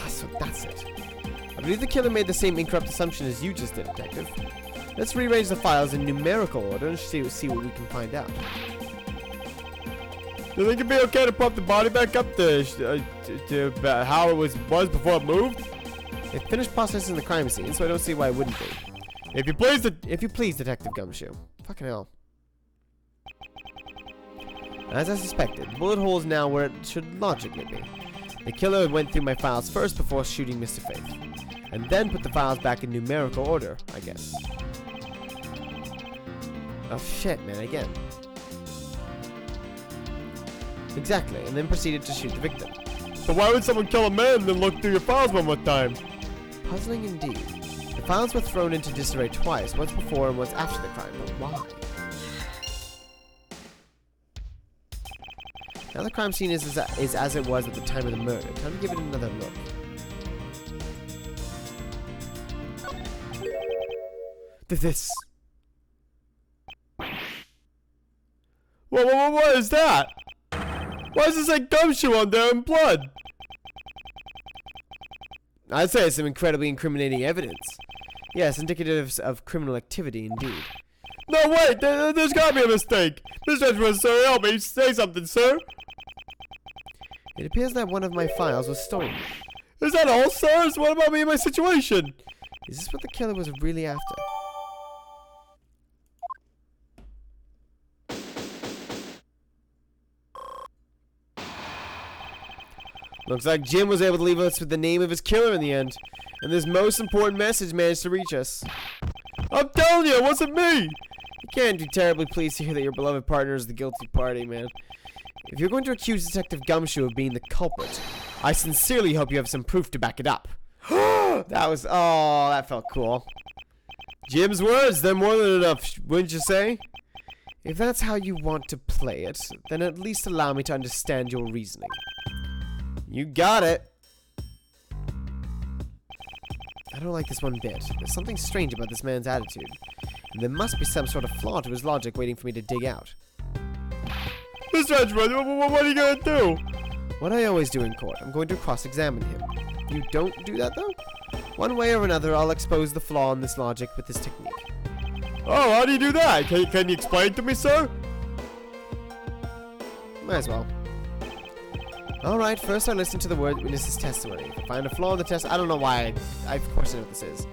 So that's it. I believe the killer made the same incorrect assumption as you just did, Detective. Let's rearrange the files in numerical order and see what we can find out. Do you think it'd be okay to pump the body back up to how it was before it moved? They finished processing the crime scene, so I don't see why it wouldn't be. If you please, Detective Gumshoe. Fucking hell. As I suspected, the bullet hole is now where it should logically be. The killer went through my files first before shooting Mr. Faith, and then put the files back in numerical order, I guess. Oh shit, man, again. Exactly, and then proceeded to shoot the victim. But why would someone kill a man and then look through your files one more time? Puzzling indeed. The files were thrown into disarray twice, once before and once after the crime, but why? Now the crime scene is as it was at the time of the murder. Time to give it another look. This. What is that? Why does it say gumshoe on there in blood? I'd say it's some incredibly incriminating evidence. Yes, indicative of criminal activity indeed. No, wait! There's gotta be a mistake! Mr. Edgeworth, sir, help me! Say something, sir! It appears that one of my files was stolen. Is that all, sirs? What about me and my situation? Is this what the killer was really after? Looks like Jim was able to leave us with the name of his killer in the end. And this most important message managed to reach us. I'm telling you, it wasn't me! You can't be terribly pleased to hear that your beloved partner is the guilty party, man. If you're going to accuse Detective Gumshoe of being the culprit, I sincerely hope you have some proof to back it up. Oh, that felt cool. Jim's words, they're more than enough, wouldn't you say? If that's how you want to play it, then at least allow me to understand your reasoning. You got it. I don't like this one bit. There's something strange about this man's attitude. And there must be some sort of flaw to his logic waiting for me to dig out. Mr. Edgeworth, what are you gonna do? What I always do in court, I'm going to cross-examine him. You don't do that, though? One way or another, I'll expose the flaw in this logic with this technique. Oh, how do you do that? Can you explain to me, sir? Might as well. Alright, first I listen to the witness's testimony. If I find a flaw in the test, I don't know why I of course know what this is.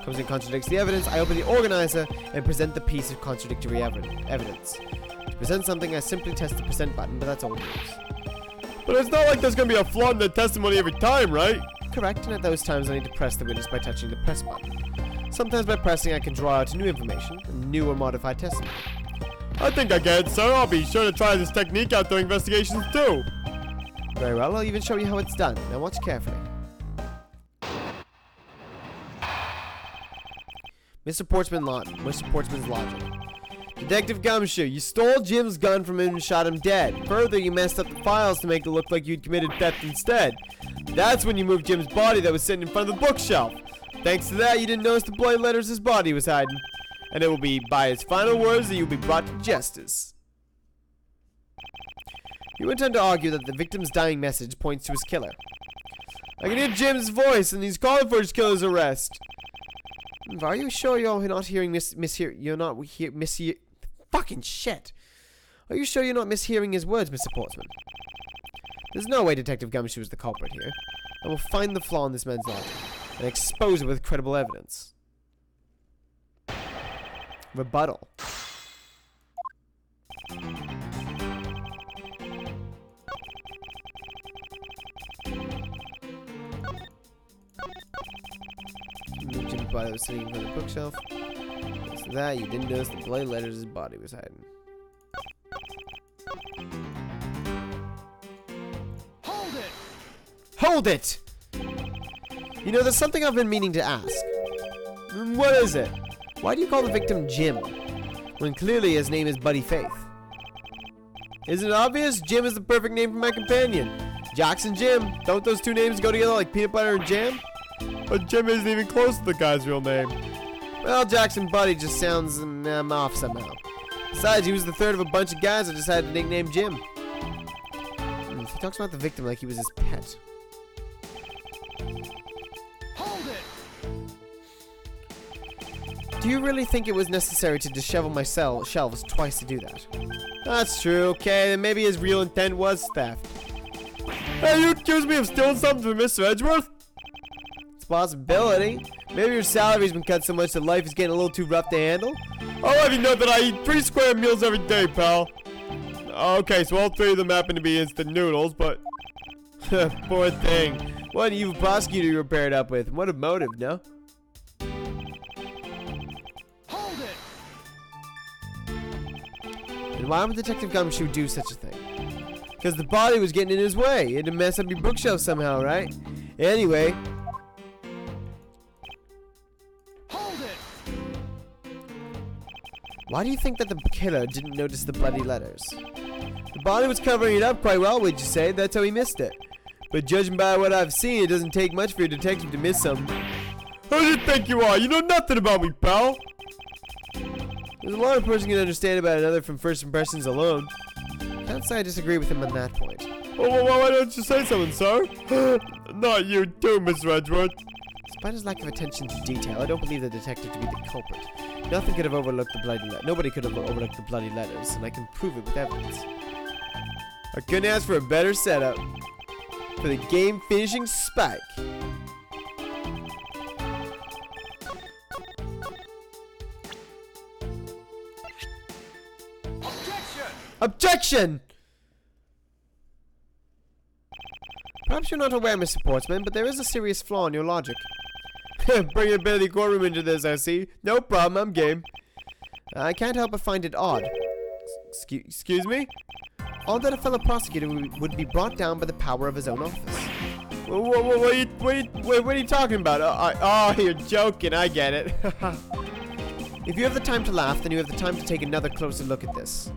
Comes and contradicts the evidence, I open the organizer and present the piece of contradictory evidence. To present something, I simply test the present button, but that's all it is. But it's not like there's gonna be a flaw in the testimony every time, right? Correct, and at those times I need to press the witness by touching the press button. Sometimes by pressing I can draw out new information, new or modified testimony. I think I get it, sir. I'll be sure to try this technique out during investigations too. Very well, I'll even show you how it's done. Now watch carefully. Mr. Portsman's logic. Detective Gumshoe, you stole Jim's gun from him and shot him dead. Further, you messed up the files to make it look like you'd committed theft instead. That's when you moved Jim's body that was sitting in front of the bookshelf. Thanks to that, you didn't notice the bloody letters his body was hiding. And it will be by his final words that you'll be brought to justice. You went on to argue that the victim's dying message points to his killer. I can hear Jim's voice, and he's calling for his killer's arrest. Are you sure you're not hearing fucking shit? Are you sure you're not mishearing his words, Mr. Portsman? There's no way Detective Gumshoe is the culprit here. I will find the flaw in this man's logic and expose it with credible evidence. Rebuttal. Jim's body was sitting in front of the bookshelf. Thanks to that, you didn't notice the bloody letters his body was hiding. Hold it! Hold it! You know, there's something I've been meaning to ask. What is it? Why do you call the victim Jim, when clearly his name is Buddy Faith? Isn't it obvious? Jim is the perfect name for my companion. Jackson Jim. Don't those two names go together like peanut butter and jam? But Jim isn't even close to the guy's real name. Well, Jackson Buddy just sounds off somehow. Besides, he was the third of a bunch of guys that just had a nickname Jim. He talks about the victim like he was his pet. Hold it! Do you really think it was necessary to dishevel my shelves twice to do that? That's true, okay, then maybe his real intent was theft. Hey, you accuse me of stealing something from Mr. Edgeworth? It's a possibility. Maybe your salary's been cut so much that life is getting a little too rough to handle. I'll have you know that I eat 3 square meals every day, pal. Okay, so all 3 of them happen to be instant noodles, but... Poor thing. What an evil prosecutor you were paired up with. What a motive, no? Hold it! And why would Detective Gumshoe do such a thing? Because the body was getting in his way. He had to mess up your bookshelf somehow, right? Anyway. Hold it! Why do you think that the killer didn't notice the bloody letters? The body was covering it up quite well, would you say? That's how he missed it. But judging by what I've seen, it doesn't take much for a detective to miss something. Who do you think you are? You know nothing about me, pal. There's a lot a person can understand about another from first impressions alone. Can't say I disagree with him on that point. Well, why don't you say something, sir? Not you too, Mr. Edgeworth. Despite his lack of attention to detail, I don't believe the detective to be the culprit. Nothing could have overlooked the bloody letters. Nobody could have overlooked the bloody letters, and I can prove it with evidence. I couldn't ask for a better setup for the game-finishing spike. Objection! Objection! Perhaps you're not aware, Mr. Portsman, but there is a serious flaw in your logic. Bring a bit of the courtroom into this, I see. No problem, I'm game. I can't help but find it odd. Excuse me? Odd that a fellow prosecutor would be brought down by the power of his own office. What are you talking about? Oh, you're joking. I get it. If you have the time to laugh, then you have the time to take another closer look at this.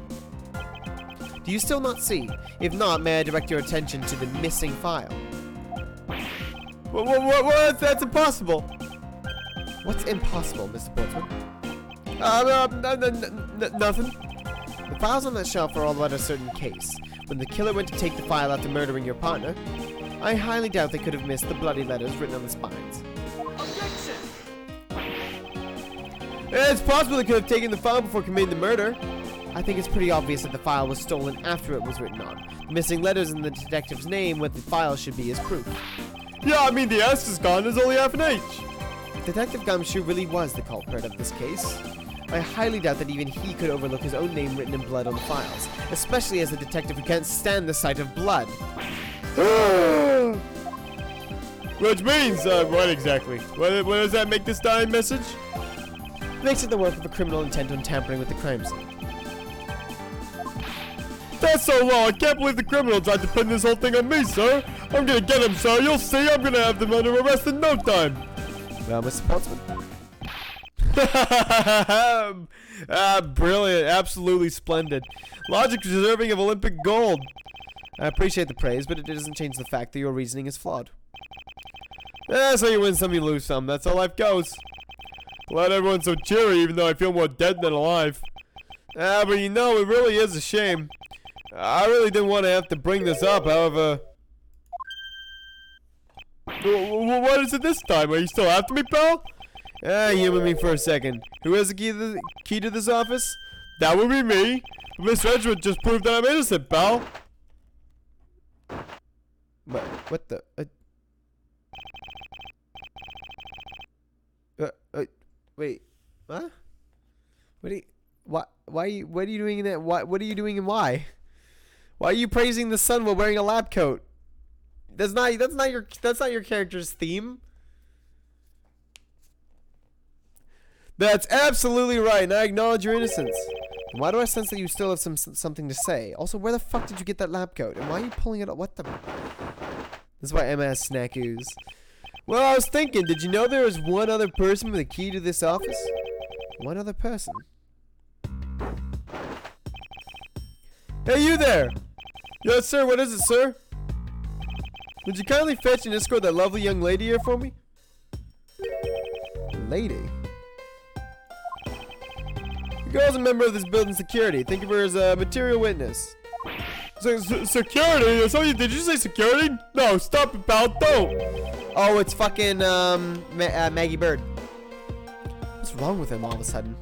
Do you still not see? If not, may I direct your attention to the missing file? What? That's impossible. What's impossible, Mr. Portsman? Nothing. The files on that shelf are all at a certain case. When the killer went to take the file after murdering your partner, I highly doubt they could have missed the bloody letters written on the spines. Objection! It's possible they could have taken the file before committing the murder. I think it's pretty obvious that the file was stolen after it was written on. The missing letters in the detective's name, what the file should be, is proof. Yeah, I mean the S is gone. There's only half an H. Detective Gumshoe really was the culprit of this case. I highly doubt that even he could overlook his own name written in blood on the files, especially as a detective who can't stand the sight of blood. Which means, what exactly? What does that make this dying message? Makes it the work of a criminal intent on tampering with the crime scene. That's so low. I can't believe the criminal tried to pin this whole thing on me, sir. I'm gonna get him, sir. You'll see. I'm gonna have them under arrest in no time. Well, Mr. Portsman. Brilliant. Absolutely splendid. Logic deserving of Olympic gold. I appreciate the praise, but it doesn't change the fact that your reasoning is flawed. So you win some, you lose some. That's how life goes. Glad everyone's so cheery, even though I feel more dead than alive. But you know, it really is a shame. I really didn't want to have to bring this up, however... What is it this time? Are you still after me, pal? Humor me for a second. Who has the key to this office? That would be me. But Mr. Edgeworth just proved that I'm innocent, pal. What the... wait. What? What are you... What are you doing in that? What are you doing and why? Why are you praising the sun while wearing a lab coat? That's not your character's theme. That's absolutely right, and I acknowledge your innocence. And why do I sense that you still have something to say? Also, where the fuck did you get that lab coat? And why are you pulling it up? What the... This is why Emma has snackoos. Well, I was thinking, did you know there is one other person with a key to this office? One other person. Hey, you there! Yes, sir, what is it, sir? Would you kindly fetch and escort that lovely young lady here for me? Lady? The girl's a member of this building's security. Think of her as a material witness. Security? Did you say security? No, stop it, pal. Don't. Oh, it's fucking Maggie Bird. What's wrong with him all of a sudden?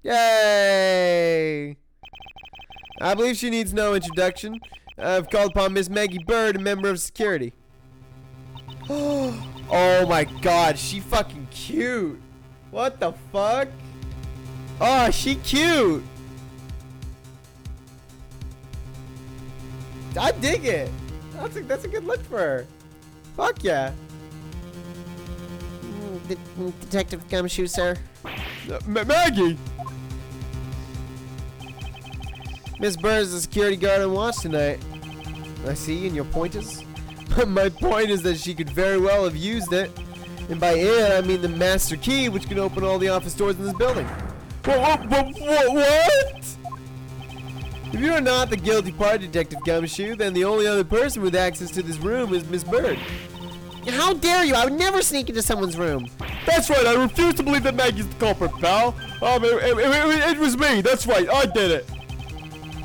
Yay! I believe she needs no introduction. I've called upon Miss Maggie Bird, a member of security. Oh my god, she fucking cute. What the fuck? Oh, she cute. I dig it. That's a good look for her. Fuck yeah. Detective Gumshoe, sir. Maggie! Miss Bird is the security guard on watch tonight. I see, and your point is? My point is that she could very well have used it. And by it, I mean the master key, which can open all the office doors in this building. What? If you are not the guilty party, Detective Gumshoe, then the only other person with access to this room is Miss Bird. How dare you? I would never sneak into someone's room. That's right, I refuse to believe that Maggie's the culprit, pal. It was me, that's right, I did it.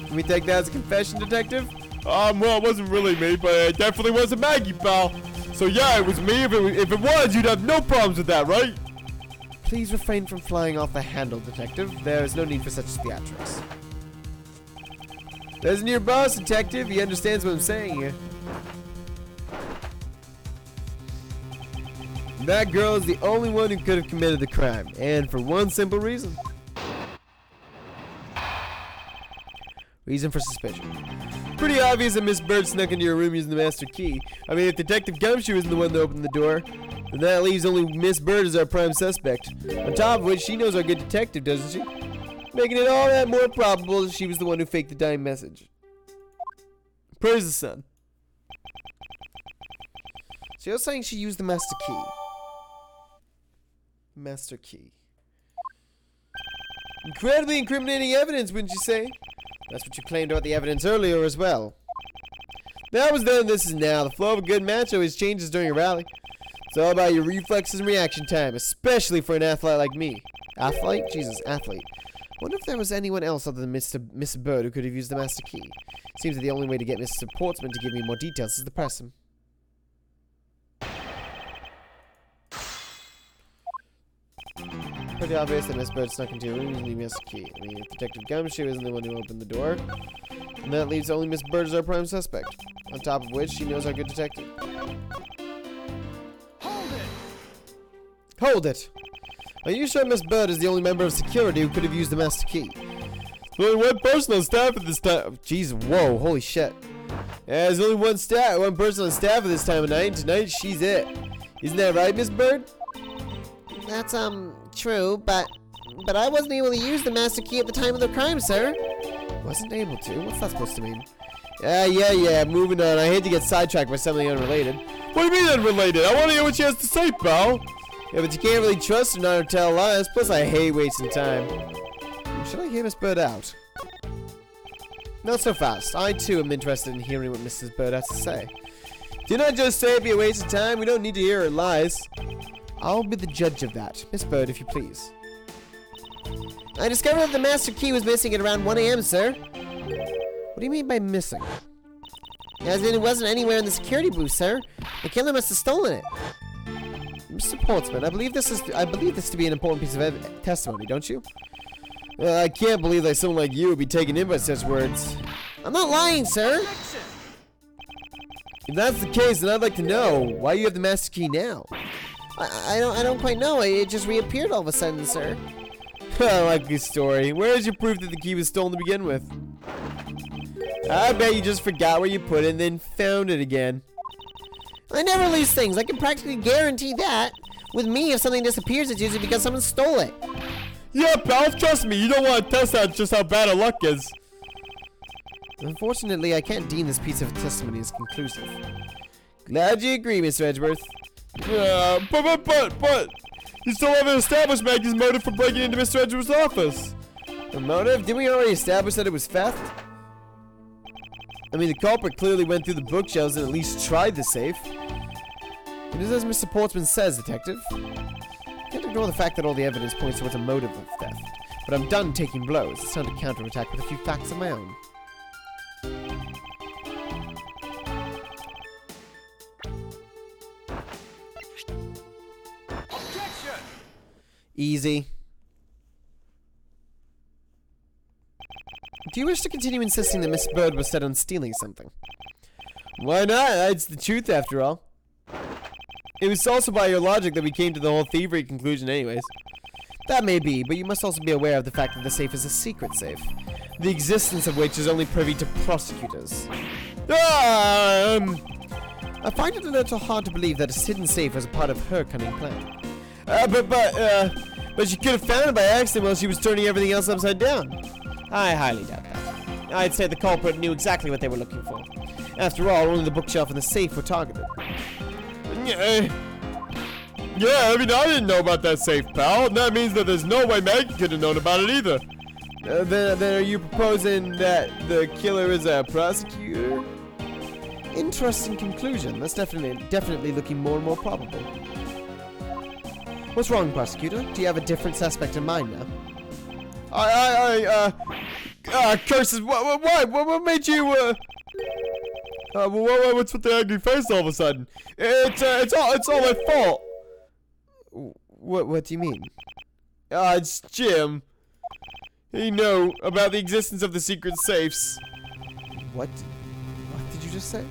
Can we take that as a confession, Detective? Well, it wasn't really me, but it definitely wasn't Maggie, pal. So yeah, it was me. If it was, you'd have no problems with that, right? Please refrain from flying off the handle, Detective. There is no need for such theatrics. That isn't your boss, Detective. He understands what I'm saying here. That girl is the only one who could have committed the crime, and for one simple reason. Reason for suspicion. Pretty obvious that Miss Bird snuck into your room using the master key. I mean, if Detective Gumshoe isn't the one that opened the door, then that leaves only Miss Bird as our prime suspect. On top of which, she knows our good detective, doesn't she? Making it all that more probable that she was the one who faked the dying message. Praise the sun. So you're saying she used the master key? Master key. Incredibly incriminating evidence, wouldn't you say? That's what you claimed about the evidence earlier as well. That was then, this is now. The flow of a good match always changes during a rally. It's all about your reflexes and reaction time, especially for an athlete like me. Athlete? Jesus, athlete. Wonder if there was anyone else other than Mr. Bird who could have used the master key. Seems that the only way to get Mr. Portsman to give me more details is to press him. Pretty obvious that Miss Bird snuck into your room using the master key. I mean, if Detective Gumshoe isn't the one who opened the door, and that leaves only Miss Bird as our prime suspect. On top of which, she knows our good detective. Hold it! Hold it! Are you sure Miss Bird is the only member of security who could have used the master key? There's only one person on staff at this time. Jeez, whoa, holy shit. Yeah, there's only one person on staff at this time of night, and tonight she's it. Isn't that right, Miss Bird? That's, true, but I wasn't able to use the master key at the time of the crime, sir. Wasn't able to? What's that supposed to mean? Yeah, moving on. I hate to get sidetracked by something unrelated. What do you mean unrelated? I want to hear what she has to say, pal. Yeah, but you can't really trust her not to tell lies, plus I hate wasting time. Should I hear Miss Bird out? Not so fast. I, too, am interested in hearing what Mrs. Bird has to say. Do not just say it'd be a waste of time. We don't need to hear her lies. I'll be the judge of that. Miss Bird, if you please. I discovered that the master key was missing at around 1 a.m., sir. What do you mean by missing? As in, it wasn't anywhere in the security booth, sir. The killer must have stolen it. Mr. Portsman, I believe this to be an important piece of testimony, don't you? I can't believe that someone like you would be taken in by such words. I'm not lying, sir. Objection! If that's the case, then I'd like to know why you have the master key now. I don't quite know. It just reappeared all of a sudden, sir. I like this story. Where is your proof that the key was stolen to begin with? I bet you just forgot where you put it and then found it again. I never lose things. I can practically guarantee that. With me, if something disappears, it's usually because someone stole it. Yeah, pal, trust me. You don't want to test out just how bad our luck is. Unfortunately, I can't deem this piece of testimony as conclusive. Glad you agree, Mr. Edgeworth. But, you still haven't established Maggie's motive for breaking into Mr. Edgeworth's office. The motive? Didn't we already establish that it was theft? I mean, the culprit clearly went through the bookshelves and at least tried the safe. It is as Mr. Portsman says, Detective. I can't ignore the fact that all the evidence points towards a motive of theft. But I'm done taking blows. It's time to counterattack with a few facts of my own. Objection! Easy. Do you wish to continue insisting that Miss Bird was set on stealing something? Why not? It's the truth, after all. It was also by your logic that we came to the whole thievery conclusion anyways. That may be, but you must also be aware of the fact that the safe is a secret safe, the existence of which is only privy to prosecutors. I find it a little hard to believe that a hidden safe was a part of her cunning plan. But she could have found it by accident while she was turning everything else upside down. I highly doubt that. I'd say the culprit knew exactly what they were looking for. After all, only the bookshelf and the safe were targeted. Yeah, I mean, I didn't know about that safe, pal. And that means that there's no way Maggie could have known about it either. Then are you proposing that the killer is a prosecutor? Interesting conclusion. That's definitely looking more and more probable. What's wrong, prosecutor? Do you have a different suspect in mind now? Curses! What made you? What's with the angry face all of a sudden? It's all my fault. What do you mean? It's Jim. He knew about the existence of the secret safes. What did you just say?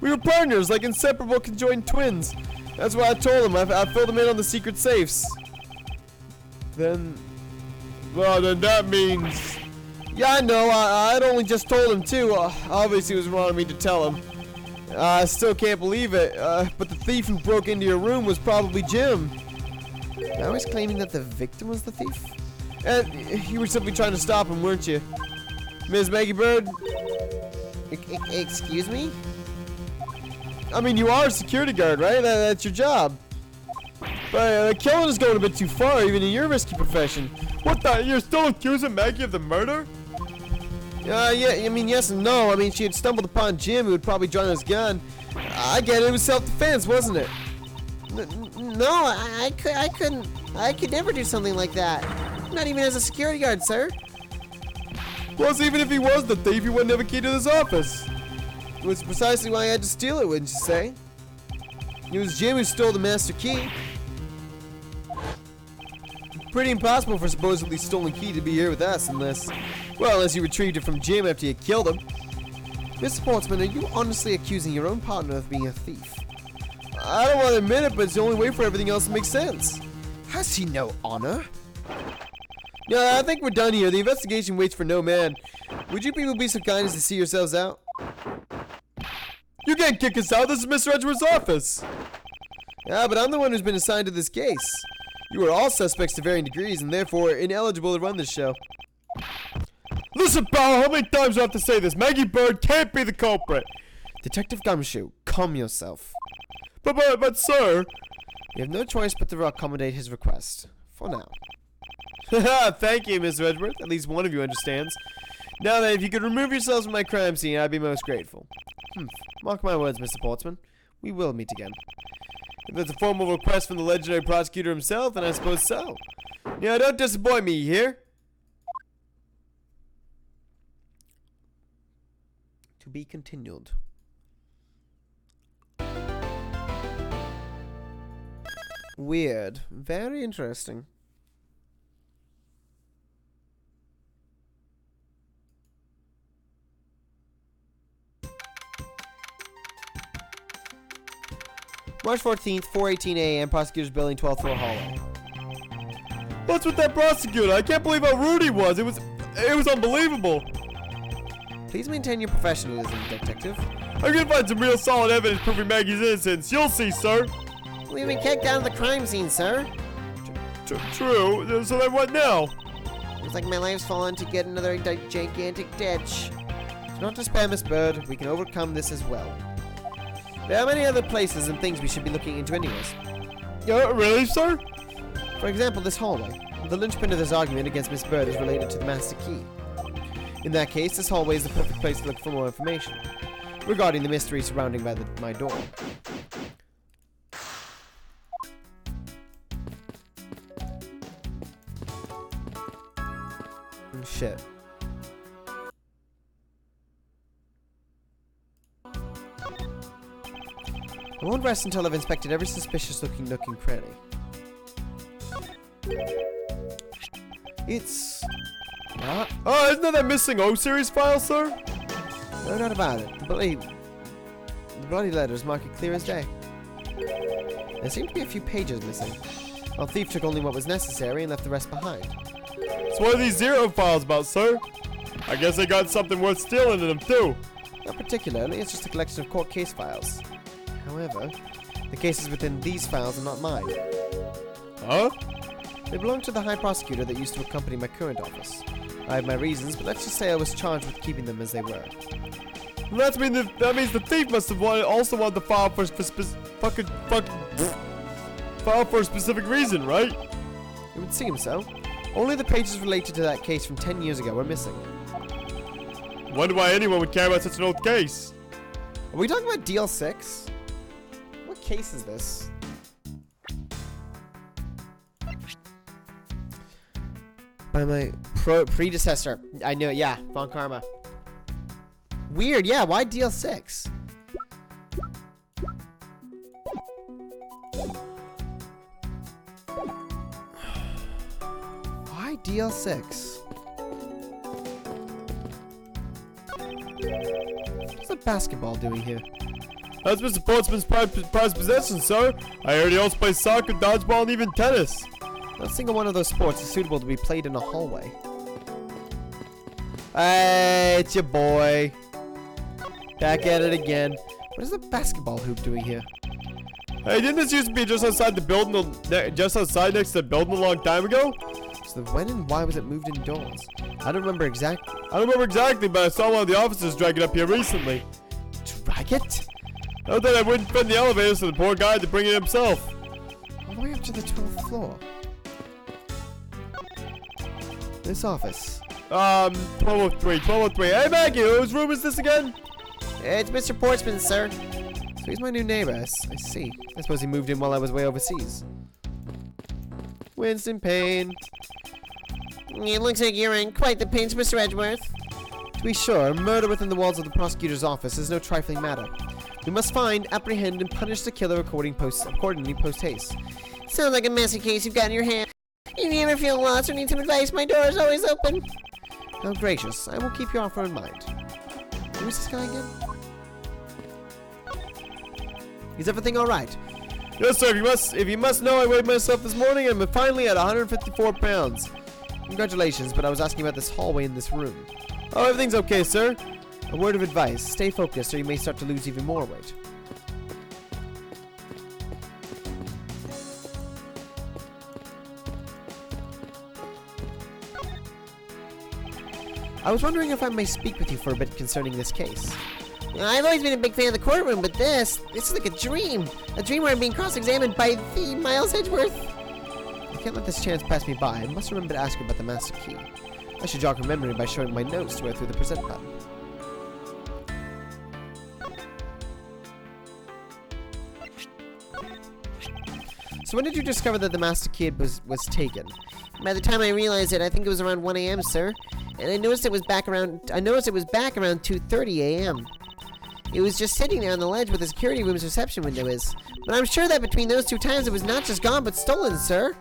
We were partners, like inseparable conjoined twins. That's why I told him. I filled him in on the secret safes. Then that means... Yeah, I know. I'd only just told him too. Obviously, it was wrong of me to tell him. I still can't believe it. But the thief who broke into your room was probably Jim. Now he's claiming that the victim was the thief? And you were simply trying to stop him, weren't you? Ms. Maggie Bird? Excuse me? I mean, you are a security guard, right? That's your job. But killing is going a bit too far, even in your risky profession. What the? You're still accusing Maggie of the murder? Yeah, I mean, yes and no. I mean, she had stumbled upon Jim, who had probably drawn his gun. I get it. It was self-defense, wasn't it? No, I couldn't. I could never do something like that. Not even as a security guard, sir. Plus, even if he was the thief, he wouldn't have a key to this office. It was precisely why I had to steal it, wouldn't you say? It was Jim who stole the master key. Pretty impossible for a supposedly stolen key to be here with us unless you retrieved it from Jim after you killed him. Mr. Portsman, are you honestly accusing your own partner of being a thief? I don't want to admit it, but it's the only way for everything else to make sense. Has he no honor? Yeah, I think we're done here. The investigation waits for no man. Would you people be so kind as to see yourselves out? You can't kick us out. This is Mr. Edgeworth's office. Yeah, but I'm the one who's been assigned to this case. You are all suspects to varying degrees and therefore ineligible to run this show. Listen, pal, how many times do I have to say this? Maggie Bird can't be the culprit. Detective Gumshoe, calm yourself. But, sir... You have no choice but to accommodate his request. For now. Thank you, Mr. Edgeworth. At least one of you understands. Now then, if you could remove yourselves from my crime scene, I'd be most grateful. Mark my words, Mr. Portsman. We will meet again. If there's a formal request from the legendary prosecutor himself, then I suppose so. Yeah, don't disappoint me, you hear? To be continued. Weird. Very interesting. March 14th, 4:18 a.m. Prosecutor's Building, 12th floor hallway. What's with that prosecutor? I can't believe how rude he was. It was unbelievable. Please maintain your professionalism, detective. I'm gonna find some real solid evidence proving Maggie's innocence. You'll see, sir. We've been kicked out of the crime scene, sir. True. So then what now? Looks like my life's fallen to get another gigantic ditch. Do not despair, Miss Bird. We can overcome this as well. There are many other places and things we should be looking into anyways. Really, sir? For example, this hallway. The linchpin of this argument against Miss Bird is related to the master key. In that case, this hallway is the perfect place to look for more information regarding the mystery surrounding my door. Shit. I won't rest until I've inspected every suspicious-looking nook and cranny. It's... Oh, isn't that that missing O-series file, sir? No doubt about it. The bloody letters mark it clear as day. There seem to be a few pages missing. Our thief took only what was necessary and left the rest behind. So what are these zero files about, sir? I guess they got something worth stealing in them, too. Not particularly, it's just a collection of court case files. However, the cases within these files are not mine. Huh? They belong to the High Prosecutor that used to accompany my current office. I have my reasons, but let's just say I was charged with keeping them as they were. Well, that means the thief must have also wanted to file for file for a specific reason, right? It would seem so. Only the pages related to that case from 10 years ago were missing. Wonder why anyone would care about such an old case. Are we talking about DL6? What case is this? By my predecessor. I knew it, yeah. Von Karma. Weird, yeah. Why DL6? Why DL6? What's a basketball doing here? That's Mr. Portsman's prized possession, sir. I heard he also plays soccer, dodgeball, and even tennis. Not a single one of those sports is suitable to be played in a hallway. Hey, it's your boy. Back at it again. What is the basketball hoop doing here? Hey, didn't this used to be just outside the building, just outside next to the building a long time ago? So when and why was it moved indoors? I don't remember exactly, but I saw one of the officers drag it up here recently. Drag it? Not that I wouldn't fit in the elevator, so the poor guy had to bring it himself. All the way up to the 12th floor. This office. 1203. Hey, Maggie, whose room is this again? It's Mr. Portsman, sir. So he's my new neighbor. I see. I suppose he moved in while I was way overseas. Winston Payne. It looks like you're in quite the pinch, Mr. Edgeworth. To be sure, murder within the walls of the prosecutor's office is no trifling matter. We must find, apprehend, and punish the killer accordingly post-haste. Sounds like a messy case you've got in your hand. If you ever feel lost or need some advice, my door is always open. How gracious. I will keep your offer in mind. Who is this guy again? Is everything alright? Yes, sir. If you must know, I weighed myself this morning and I'm finally at 154 pounds. Congratulations, but I was asking about this hallway in this room. Oh, everything's okay, sir. A word of advice. Stay focused or you may start to lose even more weight. I was wondering if I may speak with you for a bit concerning this case. I've always been a big fan of the courtroom, but this is like a dream. A dream where I'm being cross-examined by the Miles Edgeworth. I can't let this chance pass me by. I must remember to ask you about the master key. I should jog her memory by showing my notes to her through the present button. So when did you discover that the master key was taken? By the time I realized it, I think it was around 1 a.m., sir. And I noticed it was back around 2:30 a.m. It was just sitting there on the ledge where the security room's reception window is. But I'm sure that between those two times it was not just gone but stolen, sir.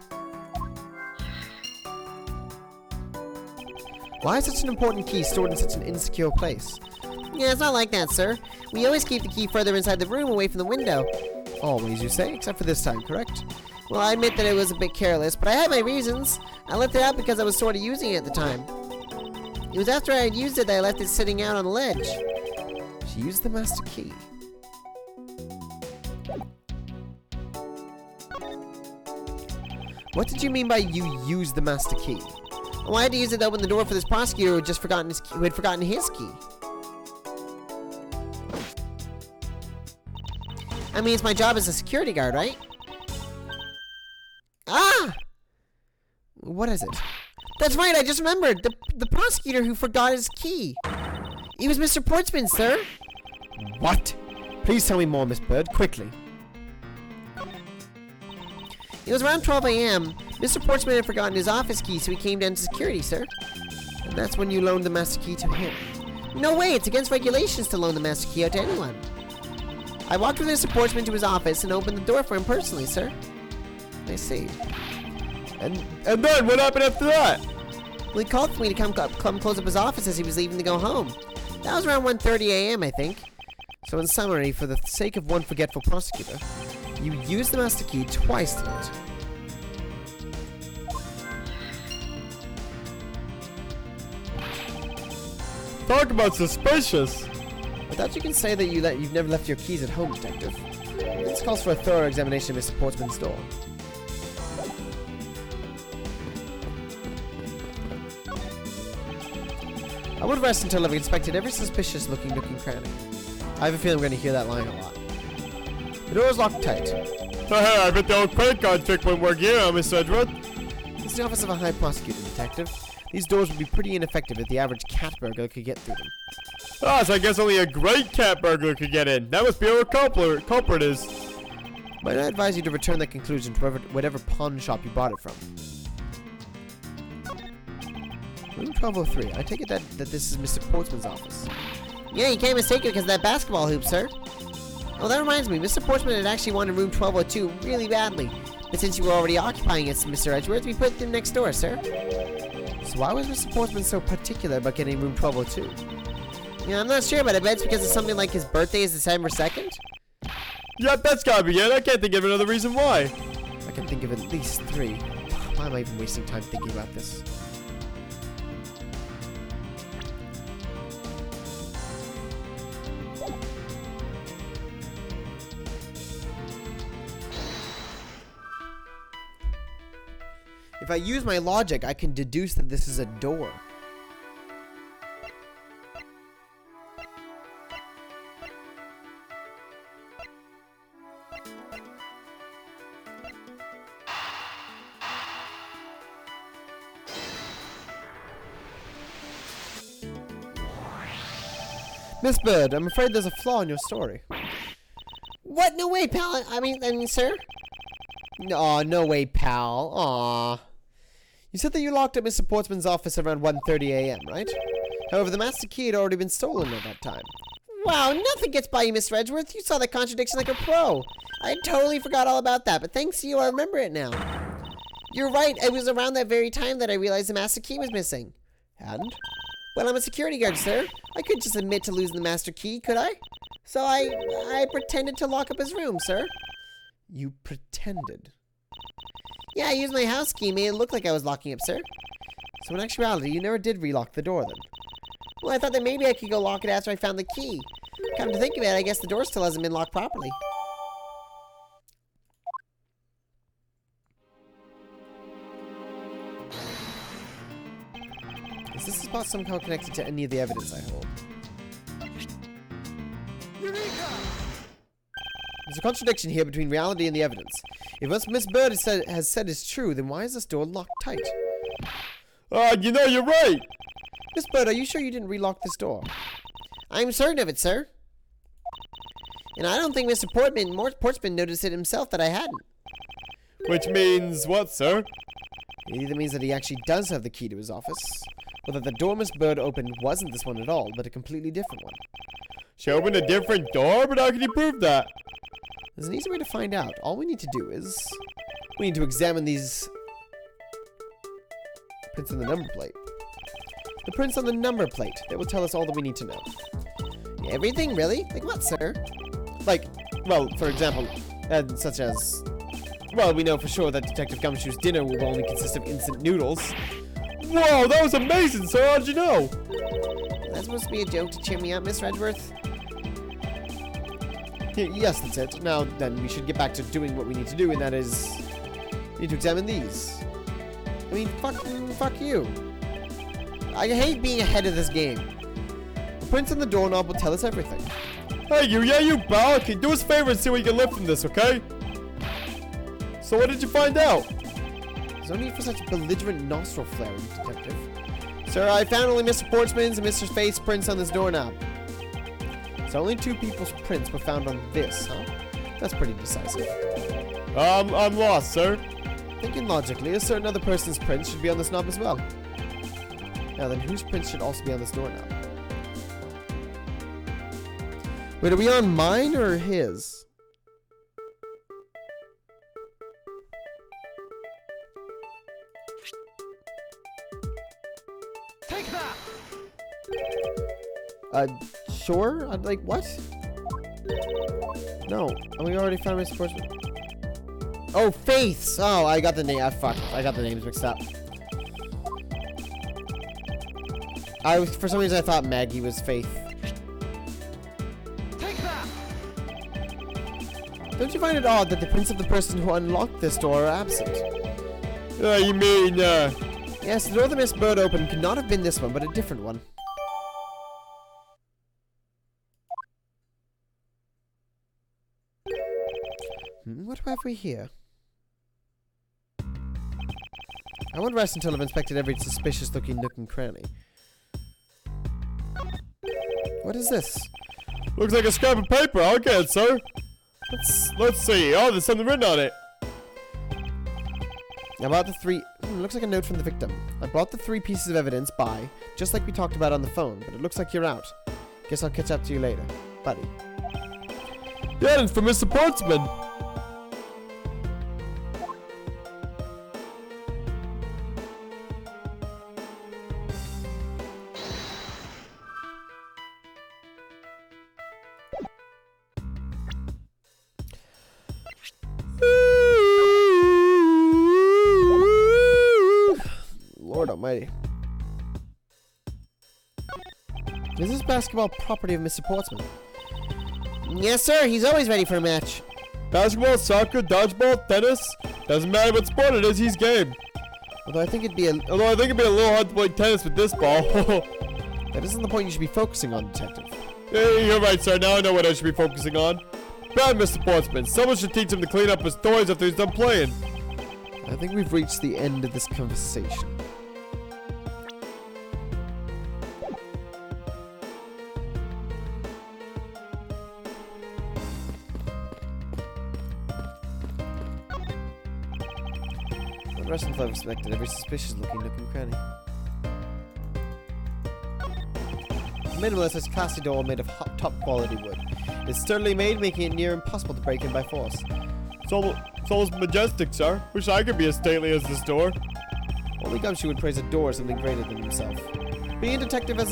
Why is such an important key stored in such an insecure place? Yeah, it's not like that, sir. We always keep the key further inside the room away from the window. Always, you say? Except for this time, correct? Well, I admit that it was a bit careless, but I had my reasons. I left it out because I was sort of using it at the time. It was after I had used it that I left it sitting out on the ledge. She used the master key. What did you mean by you used the master key? Well, I had to use it to open the door for this prosecutor who had forgotten his key. I mean, it's my job as a security guard, right? Ah! What is it? That's right, I just remembered. The prosecutor who forgot his key. It was Mr. Portsman, sir. What? Please tell me more, Miss Bird, quickly. It was around 12 a.m. Mr. Portsman had forgotten his office key, so he came down to security, sir. And that's when you loaned the master key to him. No way, it's against regulations to loan the master key out to anyone. I walked with Mr. Portsman to his office and opened the door for him personally, sir. I see. And then, what happened after that? Well, he called for me to come close up his office as he was leaving to go home. That was around 1:30 a.m., I think. So in summary, for the sake of one forgetful prosecutor, you used the master key twice tonight. Talk about suspicious. I doubt you can say that you've never left your keys at home, Detective. This calls for a thorough examination of Mr. Portsman's door. I won't rest until I've inspected every suspicious-looking nook and cranny. I have a feeling I'm going to hear that line a lot. The door is locked tight. Hey, I bet the old credit card trick won't work here, Miss Edgeworth. It's the office of a high prosecutor, detective. These doors would be pretty ineffective if the average cat burglar could get through them. Ah, so I guess only a great cat burglar could get in. That must be who our culprit is. Might I advise you to return that conclusion to whatever pawn shop you bought it from? Room 1203. I take it that this is Mr. Portsman's office. Yeah, you can't mistake it because of that basketball hoop, sir. Oh, that reminds me. Mr. Portsman had actually wanted room 1202 really badly. But since you were already occupying it, Mr. Edgeworth, we put him next door, sir. So why was Mr. Portsman so particular about getting room 1202? Yeah, I'm not sure, but I bet it's because of something like his birthday is December 2nd. Yep, that's gotta be it. I can't think of another reason why. I can think of at least 3. Why am I even wasting time thinking about this? If I use my logic, I can deduce that this is a door. Miss Bird, I'm afraid there's a flaw in your story. What? No way, pal. I mean, sir? Aw, no way, pal. Aw. You said that you locked up Mr. Portsman's office around 1:30 a.m., right? However, the master key had already been stolen at that time. Wow, nothing gets by you, Mr. Edgeworth. You saw that contradiction like a pro. I totally forgot all about that, but thanks to you, I remember it now. You're right. It was around that very time that I realized the master key was missing. And? Well, I'm a security guard, sir. I couldn't just admit to losing the master key, could I? So I pretended to lock up his room, sir. You pretended? Yeah, I used my house key, made it look like I was locking up, sir. So in actuality, you never did relock the door then? Well, I thought that maybe I could go lock it after I found the key. Come to think of it, I guess the door still hasn't been locked properly. Is this spot somehow connected to any of the evidence I hold? Eureka! There's a contradiction here between reality and the evidence. If what Miss Bird has said is true, then why is this door locked tight? You know, you're right. Miss Bird, are you sure you didn't relock this door? I'm certain of it, sir. And I don't think Mr. Portsman noticed it himself that I hadn't. Which means what, sir? It either means that he actually does have the key to his office, or that the door Miss Bird opened wasn't this one at all, but a completely different one. She opened a different door, but how can you prove that? There's an easy way to find out. All we need to do is... we need to examine these... prints on the number plate. The prints on the number plate. They will tell us all that we need to know. Everything, really? Like what, sir? Like, well, for example, such as... well, we know for sure that Detective Gumshoe's dinner will only consist of instant noodles. Whoa, that was amazing, sir. How'd you know? That's supposed to be a joke to cheer me up, Mr. Edgeworth. Yes, that's it. Now, then, we should get back to doing what we need to do, and that is... we need to examine these. I mean, fuck you. I hate being ahead of this game. The prints on the doorknob will tell us everything. Hey, you pal. Okay, do us a favor and see what you can lift from this, okay? So what did you find out? There's no need for such belligerent nostril flaring, Detective. Sir, I found only Mr. Portsman's and Mr. Faith's prints on this doorknob. So only 2 people's prints were found on this, huh? That's pretty decisive. I'm lost, sir. Thinking logically, a certain other person's prints should be on this knob as well. Now then, whose prints should also be on this doorknob? Wait, are we on mine or his? Take that! Sure? Like, what? No, we already found Mr. Portsman. Oh, Faith's! Oh, I got the name. Fuck. I got the names mixed up. For some reason, I thought Maggie was Faith. Take that! Don't you find it odd that the prints of the person who unlocked this door are absent? You mean, Yes, the door that Miss Bird opened could not have been this one, but a different one. What have we here? I won't rest until I've inspected every suspicious-looking nook and cranny. What is this? Looks like a scrap of paper. I'll get it, sir. Let's see. Oh, there's something written on it. I bought the 3... looks like a note from the victim. I brought the 3 pieces of evidence by, just like we talked about on the phone, but it looks like you're out. Guess I'll catch up to you later. Buddy. Yeah, it's from Mr. Portsman. Lord almighty. Is this basketball property of Mr. Portsman? Yes, sir. He's always ready for a match. Basketball, soccer, dodgeball, tennis. Doesn't matter what sport it is, he's game. Although I think it'd be a little hard to play tennis with this ball. that isn't the point you should be focusing on, Detective. Hey, you're right, sir. Now I know what I should be focusing on. Bad Mr. Portsman. Someone should teach him to clean up his toys after he's done playing. I think we've reached the end of this conversation. The rest of I've inspected every suspicious-looking nook and cranny. The minimalist has a classy door made of top-quality wood. It's sturdily made, making it near impossible to break in by force. It's almost majestic, sir. Wish I could be as stately as this door. Only Gumshoe would praise a door as something greater than himself. Being a detective has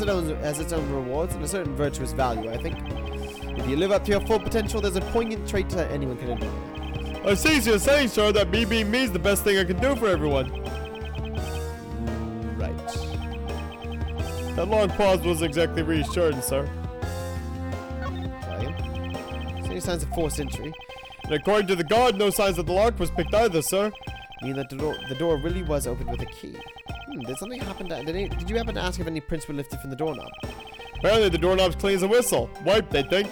its own rewards and a certain virtuous value, I think. If you live up to your full potential, there's a poignant trait that anyone can admire. I see you're saying, sir, that me being me is the best thing I can do for everyone. Right. That long pause wasn't exactly reassuring, sir. Ryan? Any signs of forced entry? And according to the guard, no signs that the lock was picked either, sir. Meaning that the door really was opened with a key. Did something happen to... Did you happen to ask if any prints were lifted from the doorknob? Apparently the doorknob's clean as a whistle. Wiped, they think.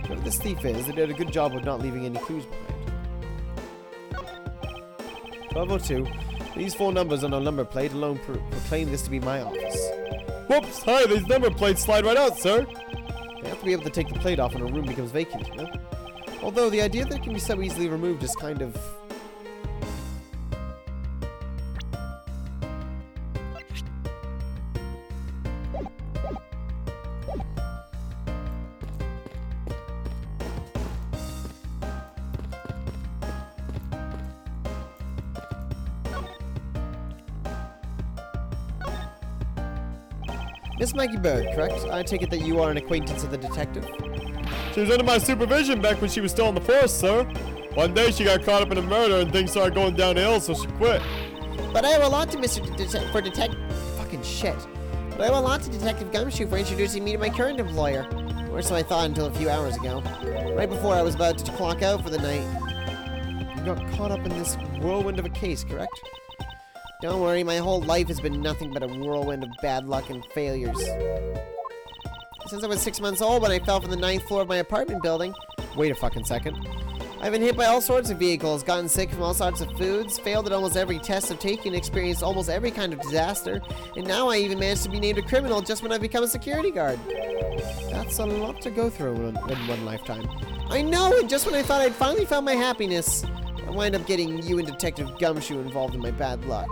Whoever this thief is, they did a good job of not leaving any clues behind. 1202. These 4 numbers on our number plate alone proclaim this to be my office. Whoops! Hi, these number plates slide right out, sir. They have to be able to take the plate off when a room becomes vacant, you know? Although the idea that it can be so easily removed is kind of... Miss Maggie Bird, correct? I take it that you are an acquaintance of the detective? She was under my supervision back when she was still on the force, sir. One day she got caught up in a murder and things started going downhill, so she quit. But I owe a lot to fucking shit. But I owe a lot to Detective Gumshoe for introducing me to my current employer. Or so I thought until a few hours ago. Right before I was about to clock out for the night. You got caught up in this whirlwind of a case, correct? Don't worry, my whole life has been nothing but a whirlwind of bad luck and failures. Since I was 6 months old when I fell from the 9th floor of my apartment building. Wait a fucking second. I've been hit by all sorts of vehicles, gotten sick from all sorts of foods, failed at almost every test of taking, experienced almost every kind of disaster, and now I even managed to be named a criminal just when I've become a security guard. That's a lot to go through in one lifetime. I know, and just when I thought I'd finally found my happiness, I wind up getting you and Detective Gumshoe involved in my bad luck.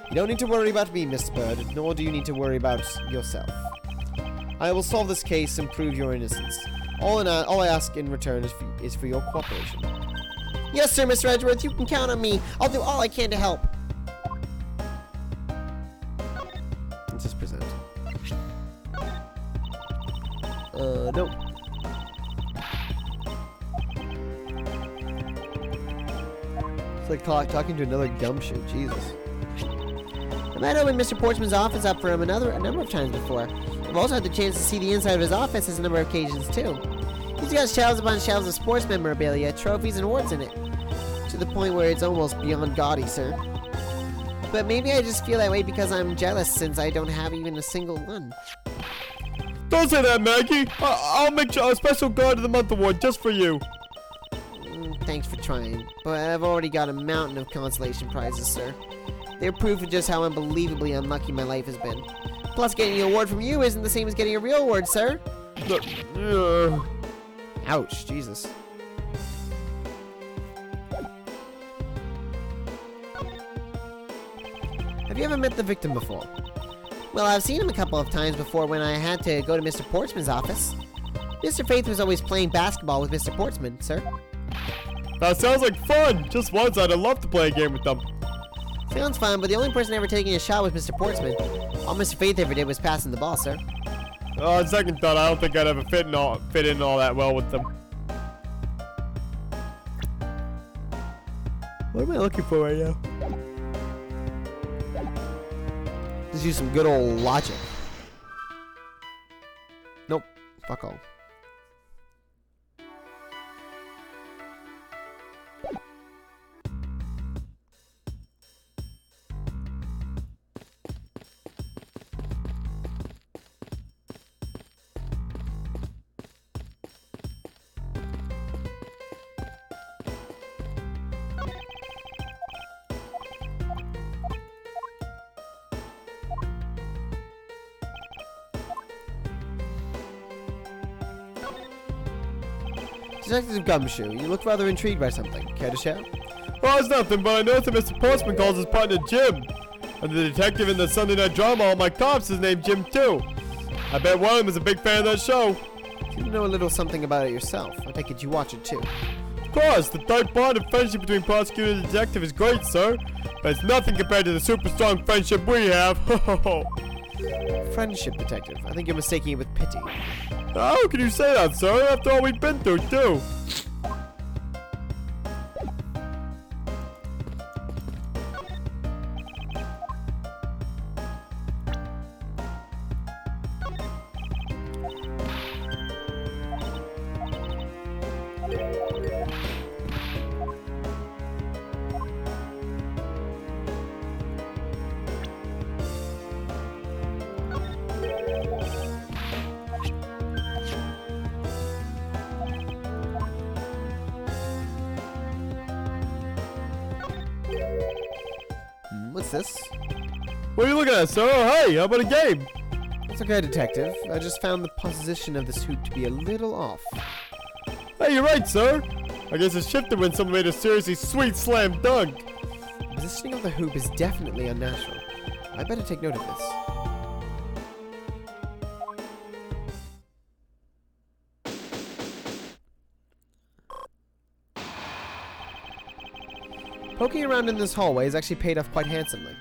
You don't need to worry about me, Mr. Bird, nor do you need to worry about yourself. I will solve this case and prove your innocence. All I ask in return is for your cooperation. Yes, sir, Mr. Edgeworth, you can count on me. I'll do all I can to help. Let's just present. No. It's like talking to another gumshoe, Jesus. I've had opened Mr. Portsman's office up for him a number of times before. I've also had the chance to see the inside of his office as a number of occasions, too. He's got shelves upon shelves of sports memorabilia, trophies, and awards in it. To the point where it's almost beyond gaudy, sir. But maybe I just feel that way because I'm jealous since I don't have even a single one. Don't say that, Maggie. I'll make a special Guard of the Month award just for you. thanks for trying, but I've already got a mountain of consolation prizes, sir. They're proof of just how unbelievably unlucky my life has been. Plus, getting an award from you isn't the same as getting a real award, sir. Ouch, Jesus. Have you ever met the victim before? Well, I've seen him a couple of times before when I had to go to Mr. Portsman's office. Mr. Faith was always playing basketball with Mr. Portsman, sir. That sounds like fun. Just once I'd love to play a game with them. Sounds fun, but the only person ever taking a shot was Mr. Portsman. All Mr. Faith ever did was passing the ball, sir. On second thought, I don't think I'd ever fit in all that well with them. What am I looking for right now? Let's use some good old logic. Nope. Fuck all. Detective Gumshoe, you look rather intrigued by something. Care to share? Well, it's nothing, but I noticed that Mr. Portsman calls his partner Jim. And the detective in the Sunday night drama, All My Cops, is named Jim too. I bet one of them is a big fan of that show. You know a little something about it yourself. I take it you watch it too. Of course, the tight bond of friendship between prosecutor and detective is great, sir. But it's nothing compared to the super strong friendship we have. Friendship, detective. I think you're mistaking it with pity. How can you say that, sir? After all we've been through, too. What's this? What are you looking at, sir? Oh, hey, how about a game? It's okay, detective. I just found the position of this hoop to be a little off. Hey, you're right, sir. I guess it shifted when someone made a seriously sweet slam dunk. The positioning of the hoop is definitely unnatural. I better take note of this. Poking around in this hallway has actually paid off quite handsomely.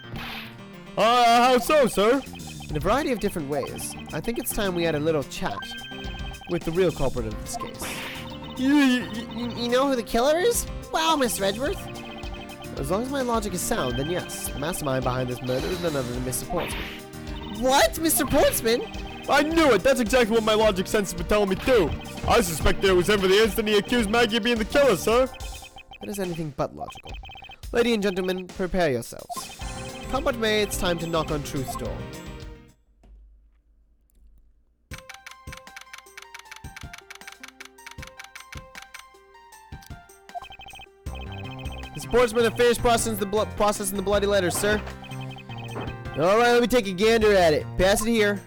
How so, sir? In a variety of different ways. I think it's time we had a little chat with the real culprit of this case. You know who the killer is? Wow, Mr. Edgeworth. As long as my logic is sound, then yes, the mastermind behind this murder is none other than Mr. Portsman. What? Mr. Portsman? I knew it! That's exactly what my logic sense has been telling me too. I suspected it was him for the instant he accused Maggie of being the killer, sir. That is anything but logical. Ladies and gentlemen, prepare yourselves. Come what may, it's time to knock on truth's door. The sportsman have finished processing the bloody letters, sir. Alright, let me take a gander at it. Pass it here.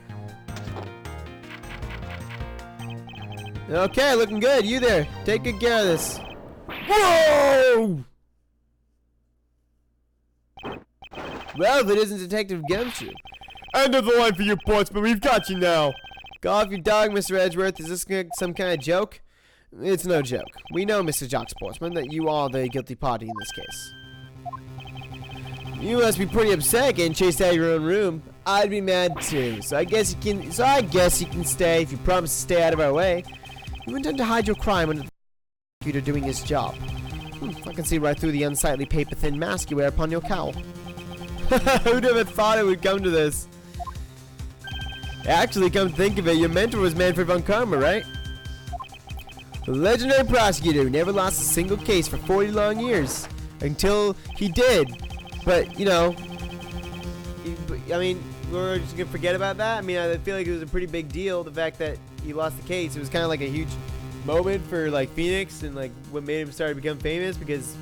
Okay, looking good. You there. Take good care of this. Whoa! Well, if it isn't Detective Gumshoe. End of the line for you, Portsman. We've got you now. Go off your dog, Mr. Edgeworth. Is this some kind of joke? It's no joke. We know, Mr. Jock Sportsman, that you are the guilty party in this case. You must be pretty upset getting chased out of your own room. I'd be mad too. So I guess you can stay if you promise to stay out of our way. You intend to hide your crime under the prosecutor doing his job. I can see right through the unsightly paper-thin mask you wear upon your cowl. Who'd ever thought it would come to this? Actually, come to think of it, your mentor was Manfred von Karma, right? The legendary prosecutor who never lost a single case for 40 long years. Until he did. But, you know, I mean, we're just going to forget about that? I mean, I feel like it was a pretty big deal, the fact that he lost the case. It was kind of like a huge moment for like Phoenix and like what made him start to become famous because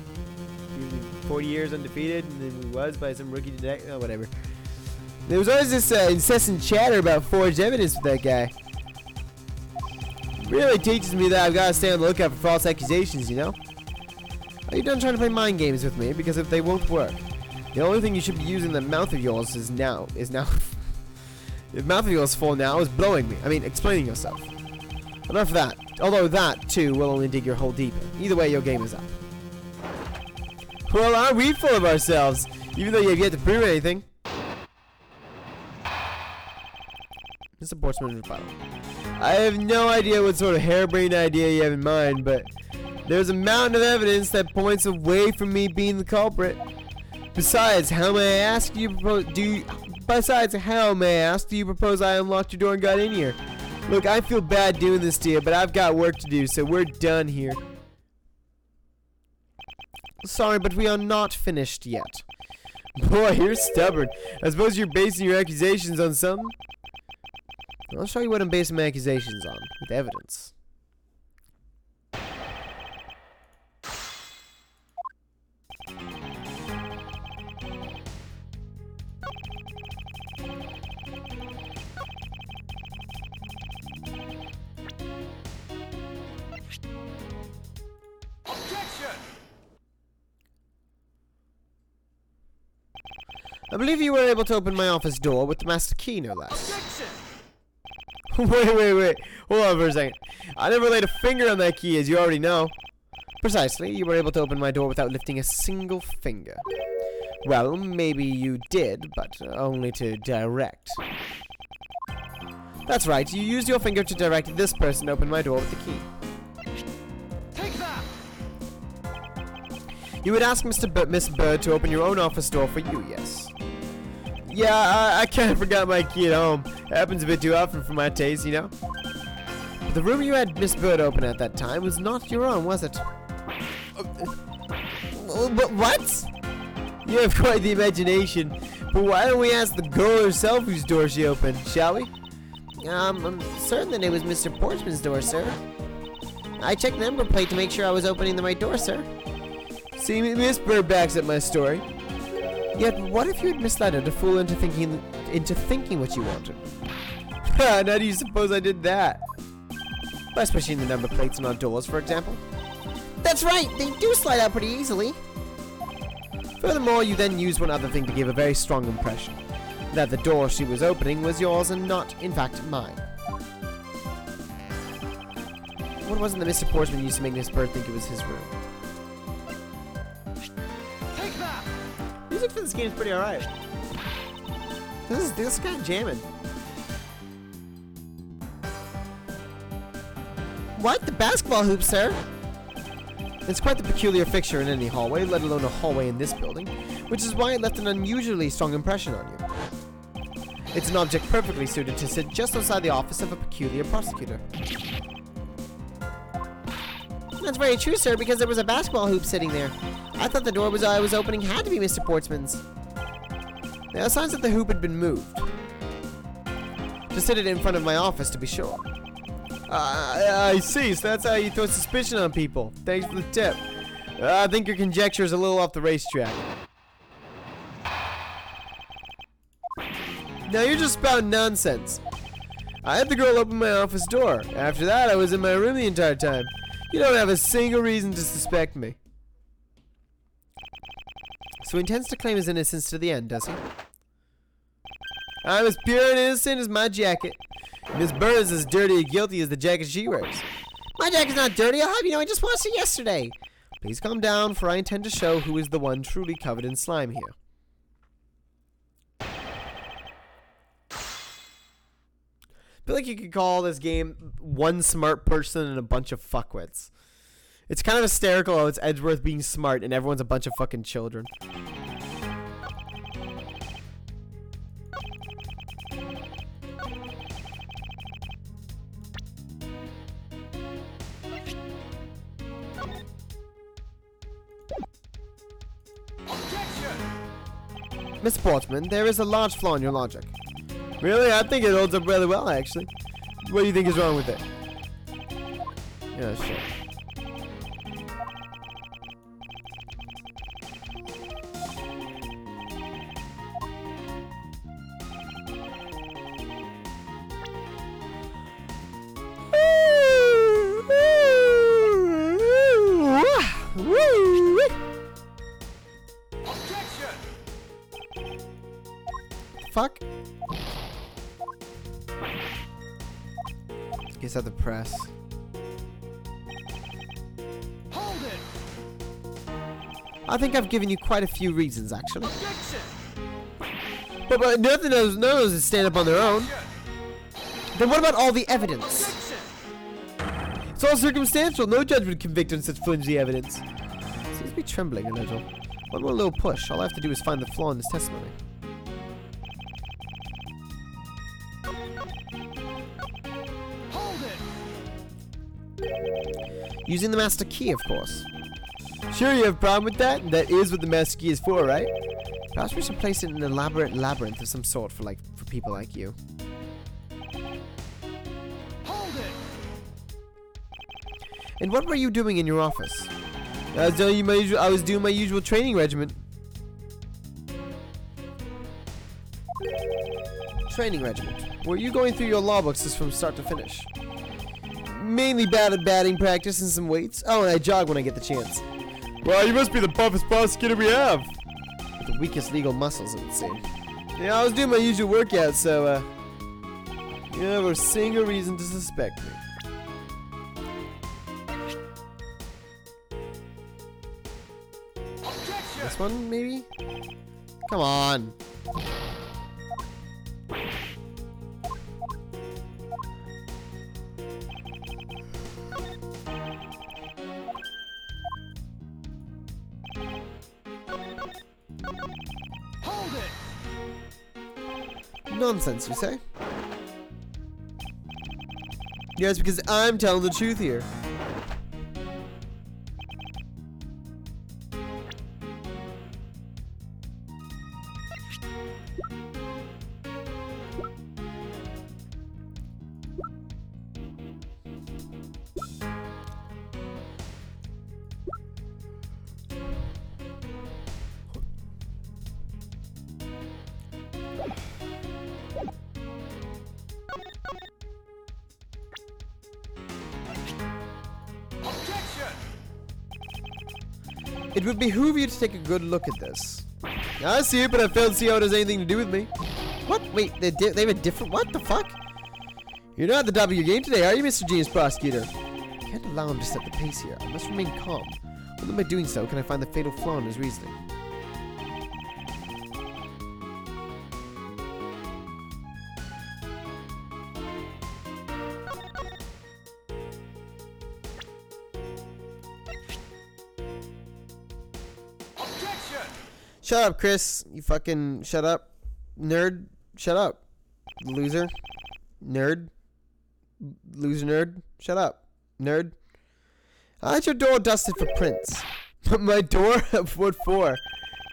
he was 40 years undefeated and then he was by some rookie today. Oh, whatever. There was always this incessant chatter about forged evidence with that guy. Really teaches me that I've got to stay on the lookout for false accusations, you know? Are you done trying to play mind games with me? Because if they won't work, the only thing you should be using the mouth of yours is now. The mouth of yours full now is blowing me. I mean, explaining yourself. Enough of that. Although that, too, will only dig your hole deeper. Either way, your game is up. Well, aren't we full of ourselves? Even though you have yet to prove anything. Mr. Portsman rebuttal. I have no idea what sort of harebrained idea you have in mind, but there's a mountain of evidence that points away from me being the culprit. Besides, how may I ask do you propose I unlocked your door and got in here? Look, I feel bad doing this to you, but I've got work to do, so we're done here. Sorry, but we are not finished yet. Boy, you're stubborn. I suppose you're basing your accusations on something? I'll show you what I'm basing my accusations on, with evidence. Objection! I believe you were able to open my office door with the master key, no less. Objection! Wait. Hold on for a second. I never laid a finger on that key, as you already know. Precisely, you were able to open my door without lifting a single finger. Well, maybe you did, but only to direct. That's right, you used your finger to direct this person to open my door with the key. Take that! You would ask Miss Bird to open your own office door for you, yes. Yeah, I kind of forgot my key at home. It happens a bit too often for my taste, you know? But the room you had Miss Bird open at that time was not your own, was it? But what? You have quite the imagination. But why don't we ask the girl herself whose door she opened, shall we? I'm certain that it was Mr. Portsman's door, sir. I checked the number plate to make sure I was opening the right door, sir. See, Miss Bird backs up my story. Yet, what if you had misled her to fool into thinking what you wanted? How do you suppose I did that? By switching the number plates on our doors, for example. That's right, they do slide out pretty easily. Furthermore, you then used one other thing to give a very strong impression. That the door she was opening was yours and not, in fact, mine. What was it that Mr. Portsman used to make Miss Bird think it was his room? Take that! Music for this game is pretty alright. This is kind of jamming. What? The basketball hoop, sir? It's quite the peculiar fixture in any hallway, let alone a hallway in this building, which is why it left an unusually strong impression on you. It's an object perfectly suited to sit just outside the office of a peculiar prosecutor. That's very true, sir, because there was a basketball hoop sitting there. I thought the door I was opening had to be Mr. Portsman's. There are signs that the hoop had been moved. To sit it in front of my office, to be sure. I see, so that's how you throw suspicion on people. Thanks for the tip. I think your conjecture is a little off the racetrack. Now you're just spouting nonsense. I had the girl open my office door. After that, I was in my room the entire time. You don't have a single reason to suspect me. So he intends to claim his innocence to the end, does he? I'm as pure and innocent as my jacket. Miss Bird is as dirty and guilty as the jacket she wears. My jacket's not dirty, I'll have you know I just washed it yesterday. Please calm down, for I intend to show who is the one truly covered in slime here. I feel like you could call this game one smart person and a bunch of fuckwits. It's kind of hysterical how it's Edgeworth being smart and everyone's a bunch of fucking children. Miss Portsman, there is a large flaw in your logic. Really? I think it holds up really well, actually. What do you think is wrong with it? Oh shit. Fuck. Guess I have to press. Hold it. I think I've given you quite a few reasons, actually. Objection. But none of those that stand up on their own. Then what about all the evidence? Objection. It's all circumstantial. No judge would convict on such flimsy evidence. Seems to be trembling a little. One more little push. All I have to do is find the flaw in his testimony. Hold it. Using the master key, of course. Sure you have a problem with that? That is what the master key is for, right? Perhaps we should place it in an elaborate labyrinth of some sort for people like you. Hold it. And what were you doing in your office? I was doing my usual training regimen. Training regiment. Were you going through your law books just from start to finish? Mainly batting practice and some weights. Oh, and I jog when I get the chance. Well, you must be the buffest prosecutor we have. With the weakest legal muscles, it would seem. Yeah, I was doing my usual workout, so, you have a single reason to suspect me. Objection. This one, maybe? Come on. Hold it. Nonsense, you say? Yes, because I'm telling the truth here. Objection. It would behoove you to take a good look at this. I see it, but I failed to see how it has anything to do with me. What? Wait, they have a different... What the fuck? You're not at the top of your game today, are you, Mr. Genius Prosecutor? I can't allow him to set the pace here. I must remain calm. Only by doing so can I find the fatal flaw in his reasoning. Objection. Shut up, Chris. You fucking... Shut up. Nerd. Shut up. Loser. Nerd. Loser nerd. Shut up. Nerd. I had your door dusted for prints. My door? What for?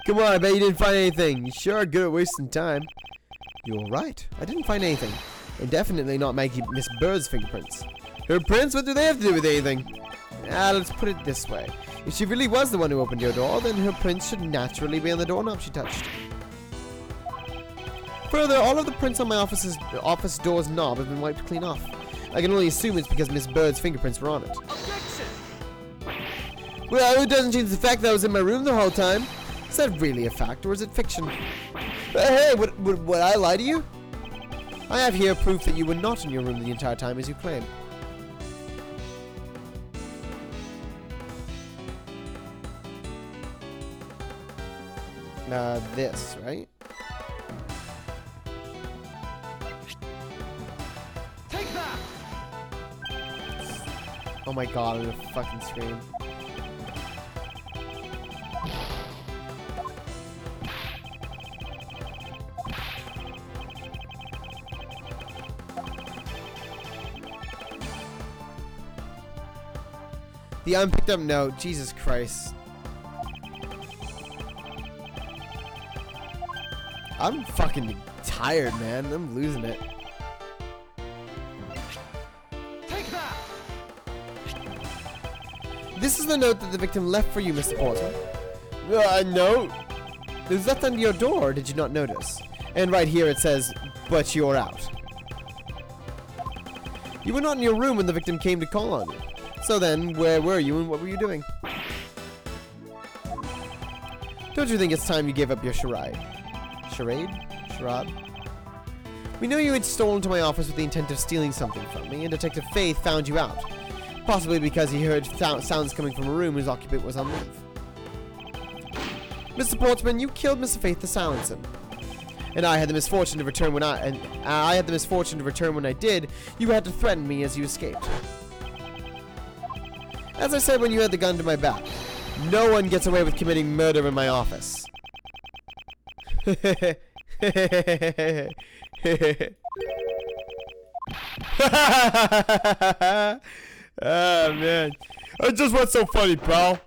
Come on, I bet you didn't find anything. You sure are good at wasting time. You're right. I didn't find anything. And definitely not Miss Bird's fingerprints. Her prints? What do they have to do with anything? Let's put it this way. If she really was the one who opened your door, then her prints should naturally be on the doorknob she touched. Further, all of the prints on my office door's knob have been wiped clean off. I can only assume it's because Miss Bird's fingerprints were on it. Objection. Well, it doesn't change the fact that I was in my room the whole time. Is that really a fact, or is it fiction? Hey, would I lie to you? I have here proof that you were not in your room the entire time as you claim. This, right? Take that. Oh my god, I'm gonna fucking scream. The unpicked up note, Jesus Christ. I'm fucking tired, man. I'm losing it. Take that. This is the note that the victim left for you, Mr. Portsman. A note? It was left under your door, did you not notice? And right here it says, but you're out. You were not in your room when the victim came to call on you. So then, where were you and what were you doing? Don't you think it's time you gave up your charade? Charade? Charade? We know you had stolen to my office with the intent of stealing something from me, and Detective Faith found you out. Possibly because he heard sounds coming from a room whose occupant was on leave. Mr. Portsman, you killed Mr. Faith to silence him. And I had the misfortune to return when I did. You had to threaten me as you escaped. As I said when you had the gun to my back, no one gets away with committing murder in my office. Ah, man. Just what's so funny, pal?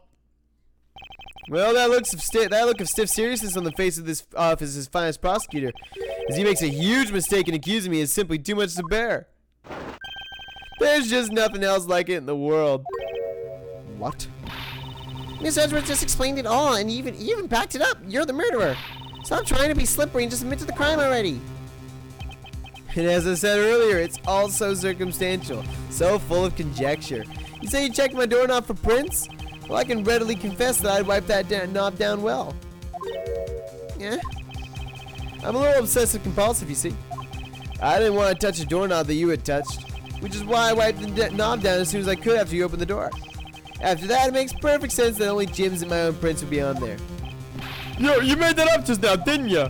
Well, that look of stiff seriousness on the face of this office's finest prosecutor, as he makes a huge mistake in accusing me, is simply too much to bear. There's just nothing else like it in the world. What? Miss Edgeworth just explained it all, and you even backed it up. You're the murderer. Stop trying to be slippery and just admit to the crime already. And as I said earlier, it's all so circumstantial, so full of conjecture. You say you checked my doorknob for prints? Well, I can readily confess that I'd wipe that knob down well. Yeah? I'm a little obsessive compulsive, you see. I didn't want to touch a doorknob that you had touched, which is why I wiped the knob down as soon as I could after you opened the door. After that, it makes perfect sense that only Jim's and my own prints would be on there. Yo, you made that up just now, didn't ya?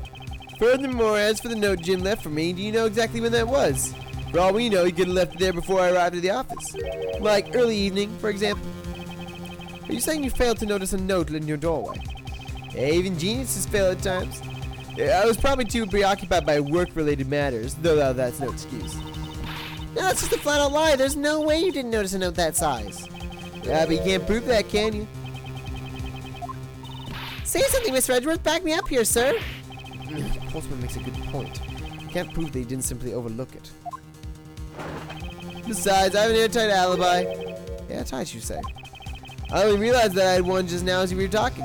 Furthermore, as for the note Jim left for me, do you know exactly when that was? For all we know, he could have left it there before I arrived at the office. Like early evening, for example. Are you saying you failed to notice a note in your doorway? Hey, even geniuses fail at times. I was probably too preoccupied by work-related matters, though that's no excuse. No, that's just a flat-out lie. There's no way you didn't notice a note that size. Yeah, but you can't prove that, can you? Say something, Mr. Edgeworth. Back me up here, sir. Portsman makes a good point. You can't prove that he didn't simply overlook it. Besides, I have an airtight alibi. Airtight, you say? I only realized that I had one just now as we were talking.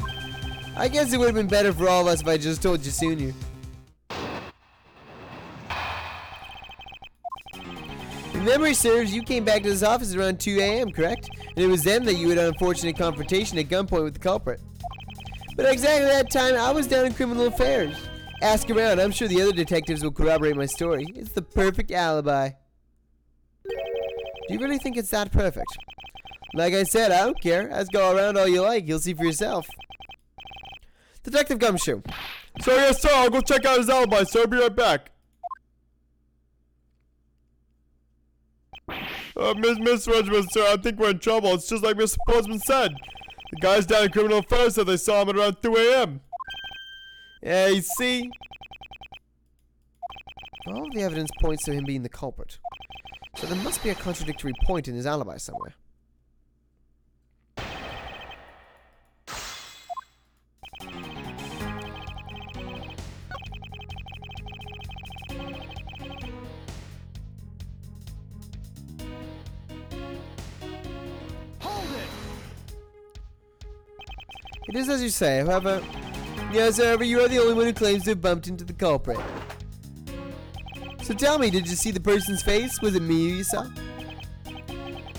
I guess it would have been better for all of us if I just told you sooner. If memory serves, you came back to this office around 2 a.m., correct? And it was then that you had an unfortunate confrontation at gunpoint with the culprit. But at exactly that time, I was down in criminal affairs. Ask around, I'm sure the other detectives will corroborate my story. It's the perfect alibi. Do you really think it's that perfect? Like I said, I don't care. Ask all around all you like. You'll see for yourself. Detective Gumshoe. So yes, sir. I'll go check out his alibi, sir. Be right back. Miss Regiment, sir, I think we're in trouble. It's just like Mr. Portsman said. The guys down in criminal affairs said they saw him at around 2 a.m. Yeah, you see? All the evidence points to him being the culprit. So there must be a contradictory point in his alibi somewhere. Hold it! It is as you say, however. Yes, however, you are the only one who claims to have bumped into the culprit. So tell me, did you see the person's face? Was it me you saw?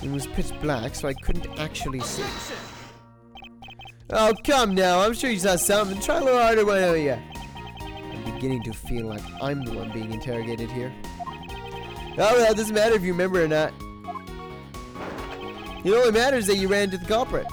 It was pitch black, so I couldn't actually see. Objection! Oh, come now. I'm sure you saw something. Try a little harder, why don't you? I'm beginning to feel like I'm the one being interrogated here. Oh, well, it doesn't matter if you remember or not. It only matters that you ran into the culprit.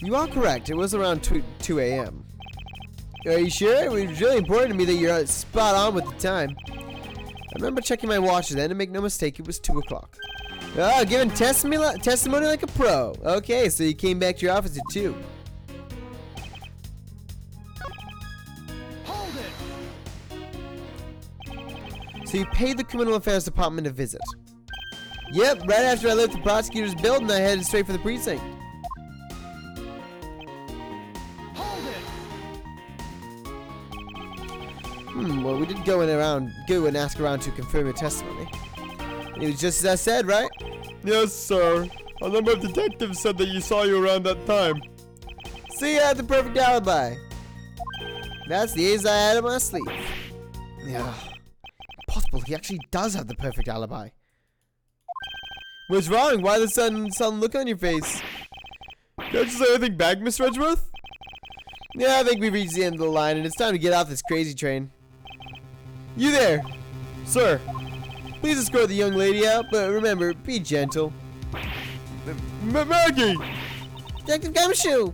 You are correct. It was around 2 a.m. Are you sure? It was really important to me that you're spot on with the time. I remember checking my watch then, and make no mistake, it was 2 o'clock. Oh, giving testimony like a pro. Okay, so you came back to your office at 2. Hold it! So you paid the Criminal Affairs Department a visit. Yep, right after I left the prosecutor's building, I headed straight for the precinct. Hold it! Well, we did go and ask around to confirm your testimony. It was just as I said, right? Yes, sir. A number of detectives said that you saw you around that time. See, I had the perfect alibi. That's the ace I had in my sleeve. Yeah. Possible, he actually does have the perfect alibi. What's wrong? Why the sudden look on your face? Can't you say anything back, Mr. Edgeworth? Yeah, I think we've reached the end of the line, and it's time to get off this crazy train. You there! Sir. Please escort the young lady out, but remember, be gentle. Maggie! Detective Gumshoe!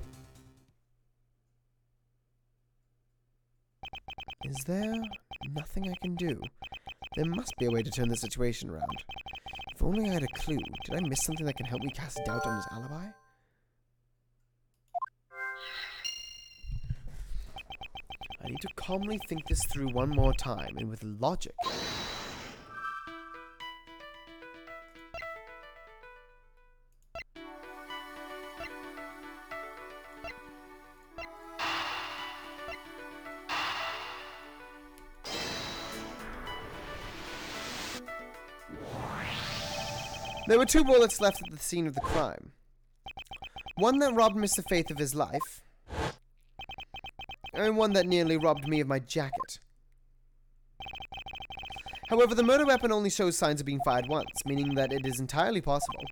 Is there nothing I can do? There must be a way to turn the situation around. If only I had a clue. Did I miss something that can help me cast doubt on his alibi? I need to calmly think this through one more time, and with logic. There were 2 bullets left at the scene of the crime. One that robbed Mr. Faith of his life, and one that nearly robbed me of my jacket. However, the murder weapon only shows signs of being fired once, meaning that it is entirely possible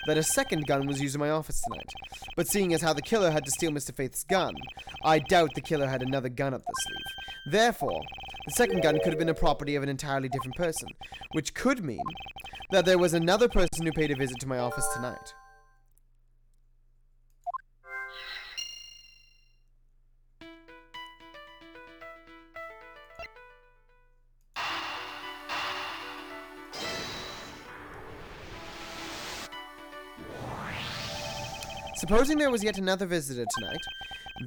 that a second gun was used in my office tonight. But seeing as how the killer had to steal Mr. Faith's gun, I doubt the killer had another gun up the sleeve. Therefore, the second gun could have been a property of an entirely different person, which could mean that there was another person who paid a visit to my office tonight. Supposing there was yet another visitor tonight,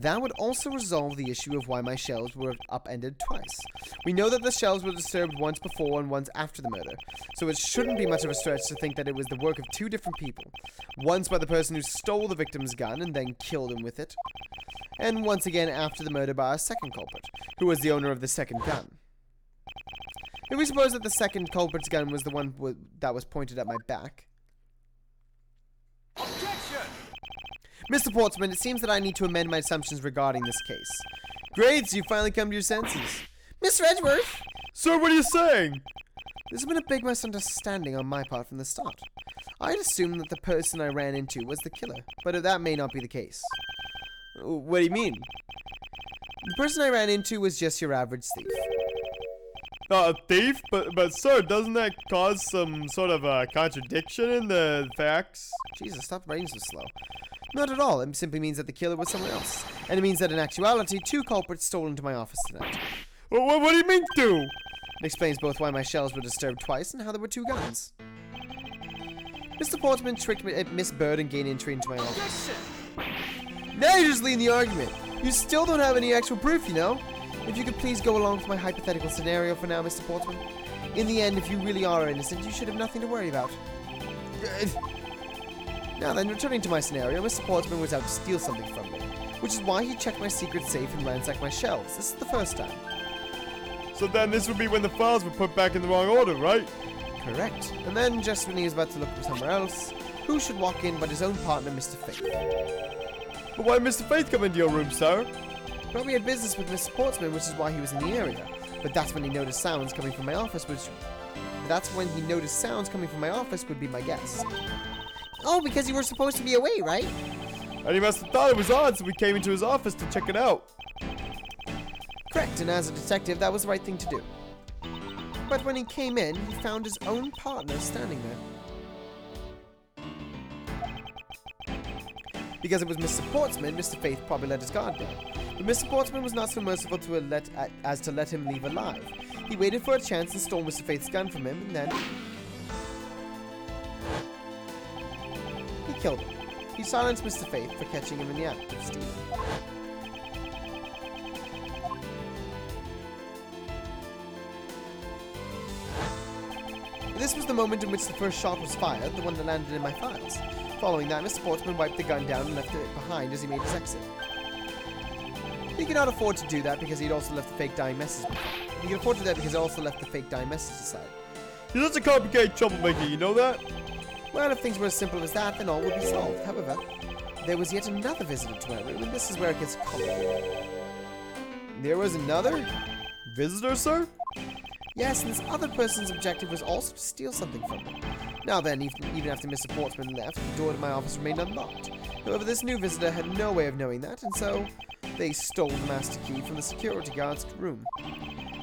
that would also resolve the issue of why my shelves were upended twice. We know that the shelves were disturbed once before and once after the murder, so it shouldn't be much of a stretch to think that it was the work of 2 different people. Once by the person who stole the victim's gun and then killed him with it, and once again after the murder by a second culprit, who was the owner of the second gun. If we suppose that the second culprit's gun was the one that was pointed at my back. Objection! Mr. Portsman, it seems that I need to amend my assumptions regarding this case. Great, so you finally come to your senses. Mr. Edgeworth! Sir, what are you saying? There's been a big misunderstanding on my part from the start. I had assumed that the person I ran into was the killer, but that may not be the case. What do you mean? The person I ran into was just your average thief. A thief? But sir, doesn't that cause some sort of a contradiction in the facts? Jesus, stop writing so slow. Not at all. It simply means that the killer was someone else. And it means that in actuality, 2 culprits stole into my office tonight. What do you mean, 2? It explains both why my shelves were disturbed twice and how there were 2 guns. Mr. Portsman tricked Miss Bird and gained entry into my office. Objection! Now you're just leading the argument. You still don't have any actual proof, you know? If you could please go along with my hypothetical scenario for now, Mr. Portsman. In the end, if you really are innocent, you should have nothing to worry about. Now then, returning to my scenario, Mr. Portsman was out to steal something from me, which is why he checked my secret safe and ransacked my shelves. This is the first time. So then this would be when the files were put back in the wrong order, right? Correct. And then, just when he was about to look for somewhere else, who should walk in but his own partner, Mr. Faith? But why did Mr. Faith come into your room, sir? Probably had business with Mr. Portsman, which is why he was in the area. But that's when he noticed sounds coming from my office, would be my guess. Oh, because you were supposed to be away, right? And he must have thought it was odd, so we came into his office to check it out. Correct, and as a detective, that was the right thing to do. But when he came in, he found his own partner standing there. Because it was Mr. Portsman, Mr. Faith probably let his guard down. But Mr. Portsman was not so merciful as to let him leave alive. He waited for a chance and stole Mr. Faith's gun from him, and then he killed him. He silenced Mr. Faith for catching him in the act of stealing. This was the moment in which the first shot was fired, the one that landed in my files. Following that, Mr. Portsman wiped the gun down and left it behind as he made his exit. He could not afford to do that because he'd also left the fake dying message behind. He could afford to do that because he also left the fake dying message aside. He's such a complicated troublemaker, you know that? Well, if things were as simple as that, then all would be solved. However, there was yet another visitor to my room, and this is where it gets complicated. There was another? Visitor, sir? Yes, and this other person's objective was also to steal something from me. Now then, even after Mr. Portsman left, the door to my office remained unlocked. However, this new visitor had no way of knowing that, and so they stole the master key from the security guard's room,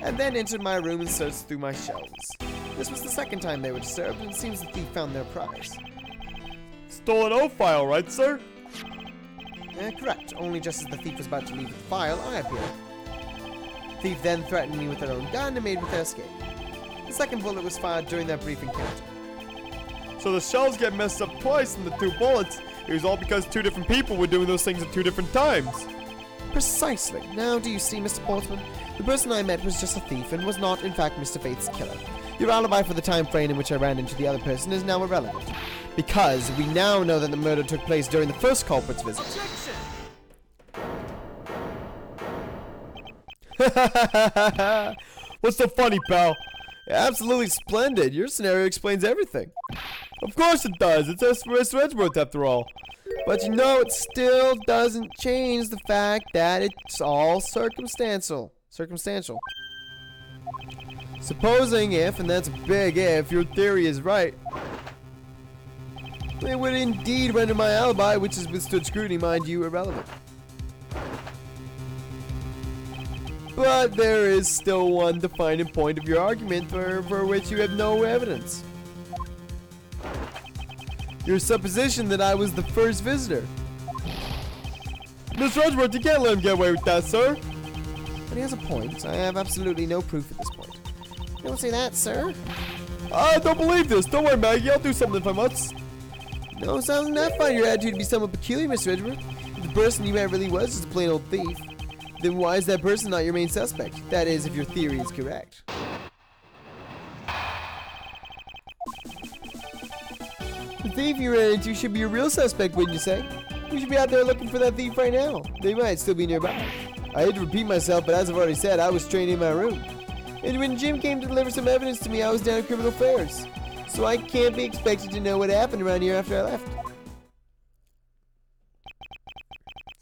and then entered my room and searched through my shelves. This was the second time they were disturbed, and it seems the thief found their prize. Stolen O file, right, sir? Correct. Only just as the thief was about to leave with the file, I appeared. The thief then threatened me with their own gun and made with their escape. The second bullet was fired during that brief encounter. So the shells get messed up twice in the 2 bullets. It was all because 2 different people were doing those things at 2 different times. Precisely. Now, do you see, Mr. Portsman? The person I met was just a thief and was not, in fact, Mr. Faith's killer. Your alibi for the time frame in which I ran into the other person is now irrelevant, because we now know that the murder took place during the first culprit's visit. What's so funny, pal? Absolutely splendid. Your scenario explains everything. Of course it does. It's Mr. Edgeworth after all. But you know, it still doesn't change the fact that it's all circumstantial. Supposing if, and that's a big if, your theory is right, it would indeed render my alibi, which has withstood scrutiny, mind you, irrelevant. But there is still one defining point of your argument for which you have no evidence. Your supposition that I was the first visitor. Mr. Edgeworth, you can't let him get away with that, sir. But he has a point. I have absolutely no proof at this point. Don't say that, sir. I don't believe this. Don't worry, Maggie. I'll do something if I must. No, sounds enough. Find your attitude to be somewhat peculiar, Mr. Edgeworth. If the person you met really was just a plain old thief, then why is that person not your main suspect? That is, if your theory is correct. The thief you ran into should be a real suspect, wouldn't you say? We should be out there looking for that thief right now. They might still be nearby. I hate to repeat myself, but as I've already said, I was trained in my room. And when Jim came to deliver some evidence to me, I was down at Criminal Affairs. So I can't be expected to know what happened around here after I left.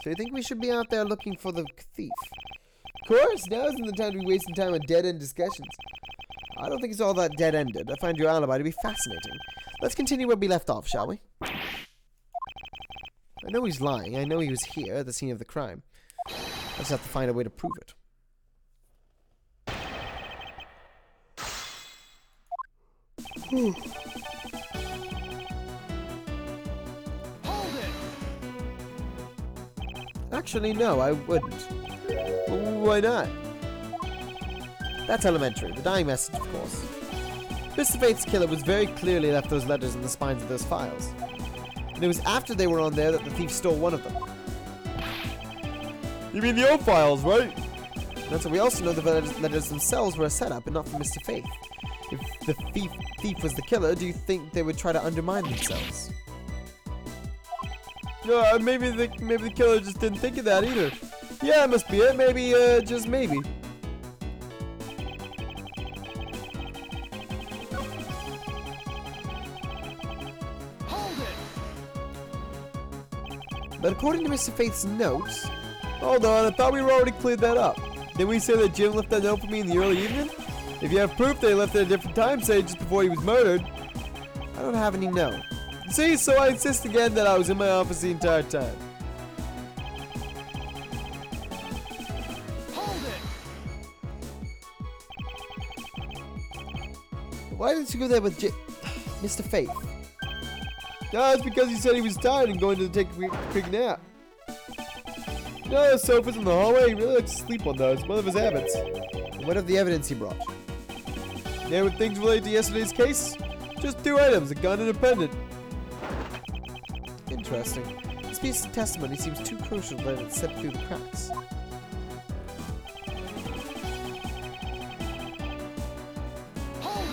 So you think we should be out there looking for the thief? Of course, now isn't the time to be wasting time on dead-end discussions. I don't think it's all that dead-ended. I find your alibi to be fascinating. Let's continue where we left off, shall we? I know he's lying. I know he was here at the scene of the crime. I just have to find a way to prove it. Hold it! Actually, no, I wouldn't. Why not? That's elementary. The dying message, of course. Mr. Faith's killer was very clearly left those letters in the spines of those files. And it was after they were on there that the thief stole one of them. You mean the O files, right? That's why we also know the letters themselves were a setup and not from Mr. Faith. If the thief was the killer, do you think they would try to undermine themselves? No, maybe the killer just didn't think of that either. Yeah, it must be it. Maybe, just maybe. Hold it! But according to Mr. Faith's notes... Hold on, I thought we were already cleared that up. Didn't we say that Jim left that note for me in the early evening? If you have proof that he left it at a different time, say just before he was murdered. I don't have any note. See, so I insist again that I was in my office the entire time. Hold it! Why didn't you go there with Mr. Faith? No, it's because he said he was tired and going to take a quick nap. No, the sofa's in the hallway. He really likes to sleep on those. One of his habits. What of the evidence he brought? Yeah, with things related to yesterday's case, just 2 items, a gun and a pendant. Interesting. This piece of testimony seems too crucial to let it slip through the cracks. Hold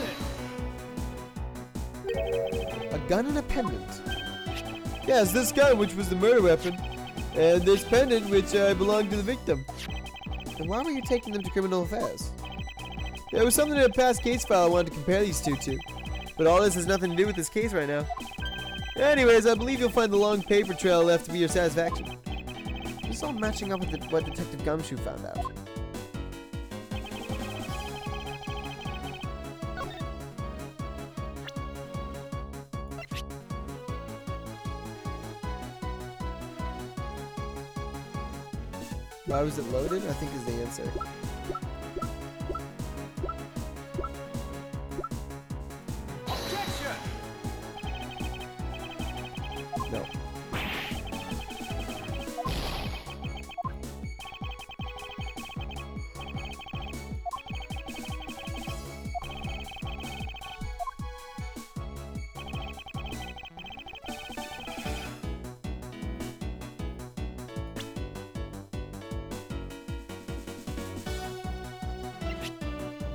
it! A gun and a pendant. Yes, this gun, which was the murder weapon, and this pendant, which belonged to the victim. Then why were you taking them to criminal affairs? There was something in a past case file I wanted to compare these two to, but all this has nothing to do with this case right now. Anyways, I believe you'll find the long paper trail left to be your satisfaction. This is all matching up with what Detective Gumshoe found out. Why was it loaded? I think is the answer. Objection! No.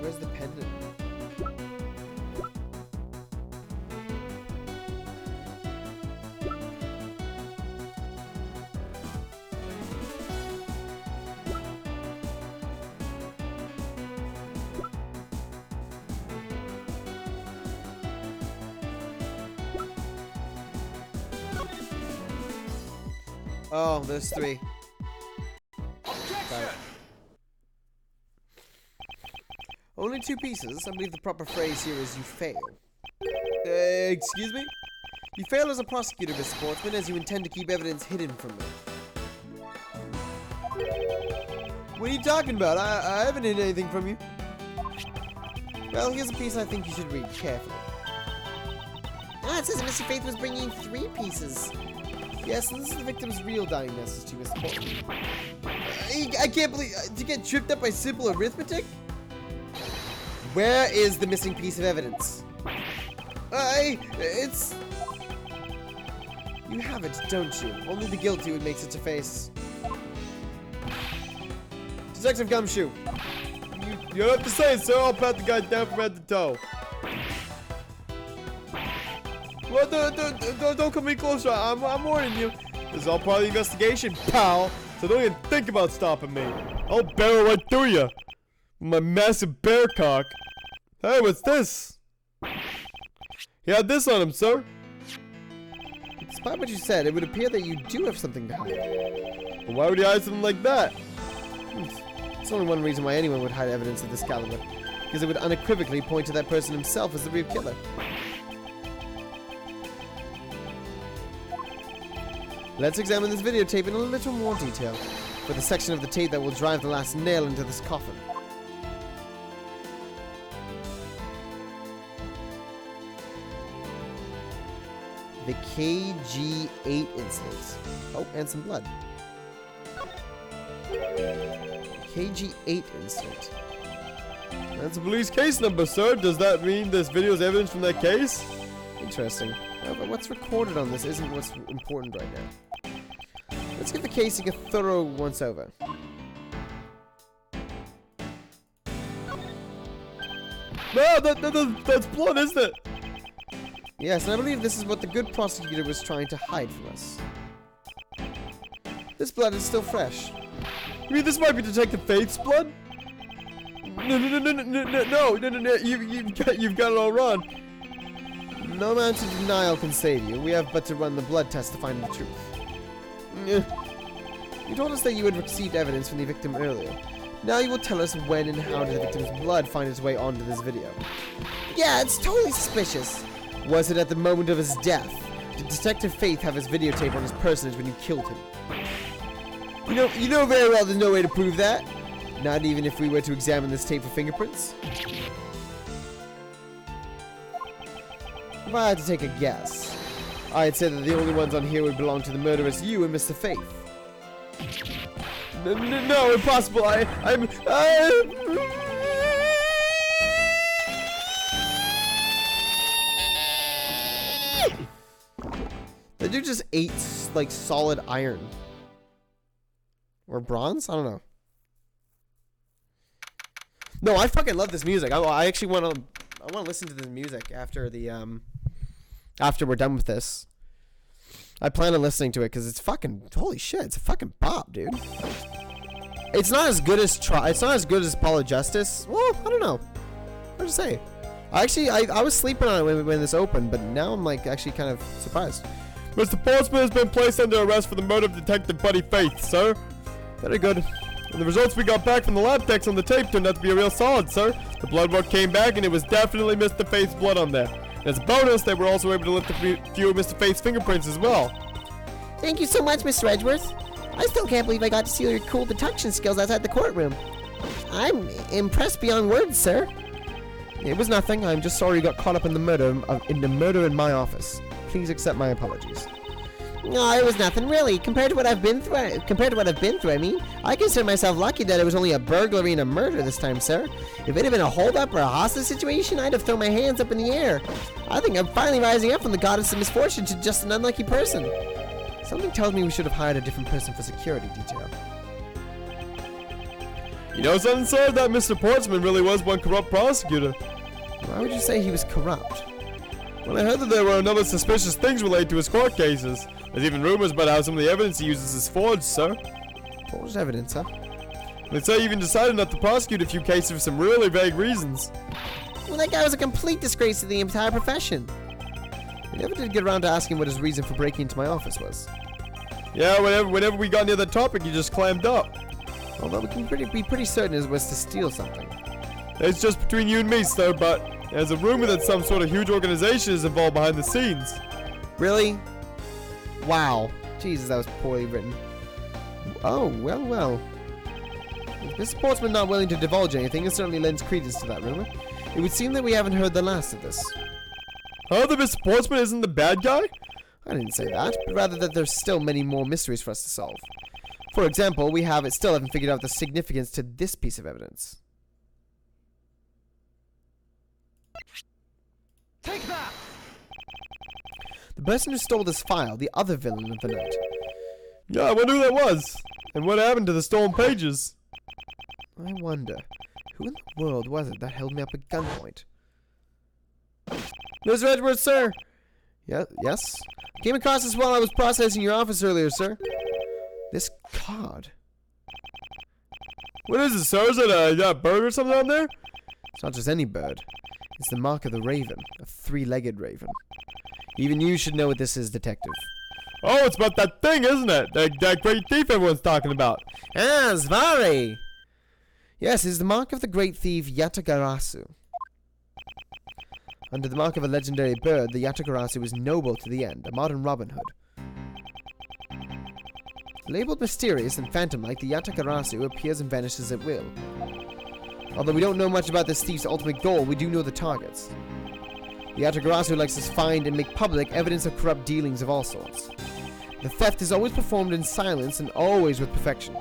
Where's the pendant? Oh, there's 3. Objection! Only 2 pieces. I believe the proper phrase here is you fail. Excuse me? You fail as a prosecutor, Mr. Sportsman, as you intend to keep evidence hidden from me. What are you talking about? I haven't hid anything from you. Well, here's a piece I think you should read carefully. Ah, it says that Mr. Faith was bringing 3 pieces. Yes, and this is the victim's real dying message to Mr. Portman. I can't believe to get tripped up by simple arithmetic. Where is the missing piece of evidence? It's. You have it, don't you? Only the guilty would make such a face. Detective Gumshoe. You don't have to say it, sir. I'll pat the guy down from head to toe. Well, don't come any closer. I'm warning you. This is all part of the investigation, pal. So don't even think about stopping me. I'll barrel right through you. With my massive bear cock. Hey, what's this? He had this on him, sir. Despite what you said, it would appear that you do have something to hide. But why would he hide something like that? There's only one reason why anyone would hide evidence of this caliber. Because it would unequivocally point to that person himself as the real killer. Let's examine this videotape in a little more detail, for the section of the tape that will drive the last nail into this coffin. The KG8 incident. Oh, and some blood. KG8 incident. That's a police case number, sir. Does that mean this video is evidence from that case? Interesting. But what's recorded on this isn't what's important right now. Let's give the casing a thorough once-over. No, that's blood, isn't it? Yes, and I believe this is what the good prosecutor was trying to hide from us. This blood is still fresh. You mean this might be Detective Faith's blood? No, you've got it all wrong. No amount of denial can save you. We have but to run the blood test to find the truth. You told us that you had received evidence from the victim earlier. Now you will tell us when and how did the victim's blood find its way onto this video. Yeah, it's totally suspicious. Was it at the moment of his death? Did Detective Faith have his videotape on his personage when you killed him? You know very well there's no way to prove that. Not even if we were to examine this tape for fingerprints. If I had to take a guess, I'd say that the only ones on here would belong to the murderous you and Mr. Faith. No, impossible. I'm. That dude just ate like solid iron or bronze. I don't know. No, I fucking love this music. I actually want to. I want to listen to this music after the after we're done with this. I plan on listening to it because it's fucking holy shit. It's a fucking bop, dude. It's not as good as It's not as good as Apollo Justice. Well, I don't know. Hard to say. I was sleeping on it when this opened, but now I'm like actually kind of surprised. Mr. Portsman has been placed under arrest for the murder of Detective Buddy Faith, sir. Very good. And the results we got back from the lab techs on the tape turned out to be a real solid, sir. The blood work came back and it was definitely Mr. Faith's blood on there. And as a bonus, they were also able to lift a few of Mr. Faith's fingerprints as well. Thank you so much, Mr. Edgeworth. I still can't believe I got to see your cool deduction skills outside the courtroom. I'm impressed beyond words, sir. It was nothing. I'm just sorry you got caught up in the murder in my office. Please accept my apologies. No, it was nothing really. Compared to what I've been through, I mean, I consider myself lucky that it was only a burglary and a murder this time, sir. If it had been a holdup or a hostage situation, I'd have thrown my hands up in the air. I think I'm finally rising up from the goddess of misfortune to just an unlucky person. Something tells me we should have hired a different person for security detail. You know something, sir? That Mr. Portsman really was one corrupt prosecutor. Why would you say he was corrupt? Well, I heard that there were a number of suspicious things related to his court cases. There's even rumors about how some of the evidence he uses is forged, sir. Forged evidence, huh? They say he even decided not to prosecute a few cases for some really vague reasons. Well, that guy was a complete disgrace to the entire profession. I never did get around to asking what his reason for breaking into my office was. Yeah, whenever we got near the topic, he just clammed up. Although we can be pretty certain it was to steal something. It's just between you and me, sir, but there's a rumor that some sort of huge organization is involved behind the scenes. Really? Wow. Jesus, that was poorly written. Oh, well. If Mr. Portsman not willing to divulge anything, it certainly lends credence to that rumor. It would seem that we haven't heard the last of this. Huh? That Mr. Portsman isn't the bad guy? I didn't say that, but rather that there's still many more mysteries for us to solve. For example, we still haven't figured out the significance to this piece of evidence. Take that! The person who stole this file, the other villain of the night. Yeah, I wonder who that was. And what happened to the stolen pages? I wonder, who in the world was it that held me up at gunpoint? Mr. Edgeworth, sir! Yes? Came across this while I was processing your office earlier, sir. This card. What is it, sir? Is it a bird or something on there? It's not just any bird. It's the mark of the raven, a three-legged raven. Even you should know what this is, detective. Oh, it's about that thing, isn't it? That great thief everyone's talking about. Ah, Zvari! Yes, it's the mark of the great thief Yatagarasu. Under the mark of a legendary bird, the Yatagarasu was noble to the end, a modern Robin Hood. Labeled mysterious and phantom-like, the Yatagarasu appears and vanishes at will. Although we don't know much about this thief's ultimate goal, we do know the targets. The Yatagarasu likes to find and make public evidence of corrupt dealings of all sorts. The theft is always performed in silence and always with perfection.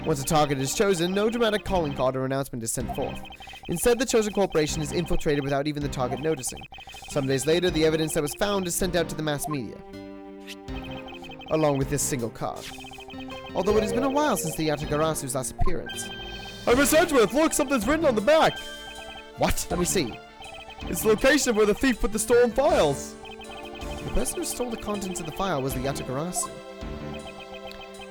Once a target is chosen, no dramatic calling card or announcement is sent forth. Instead, the chosen corporation is infiltrated without even the target noticing. Some days later, the evidence that was found is sent out to the mass media, along with this single card. Although it has been a while since the Yatagarasu's last appearance. Hey, Miss Edgeworth, look, something's written on the back. What? Let me see. It's the location of where the thief put the stolen files. The person who stole the contents of the file was the Yatagarasu.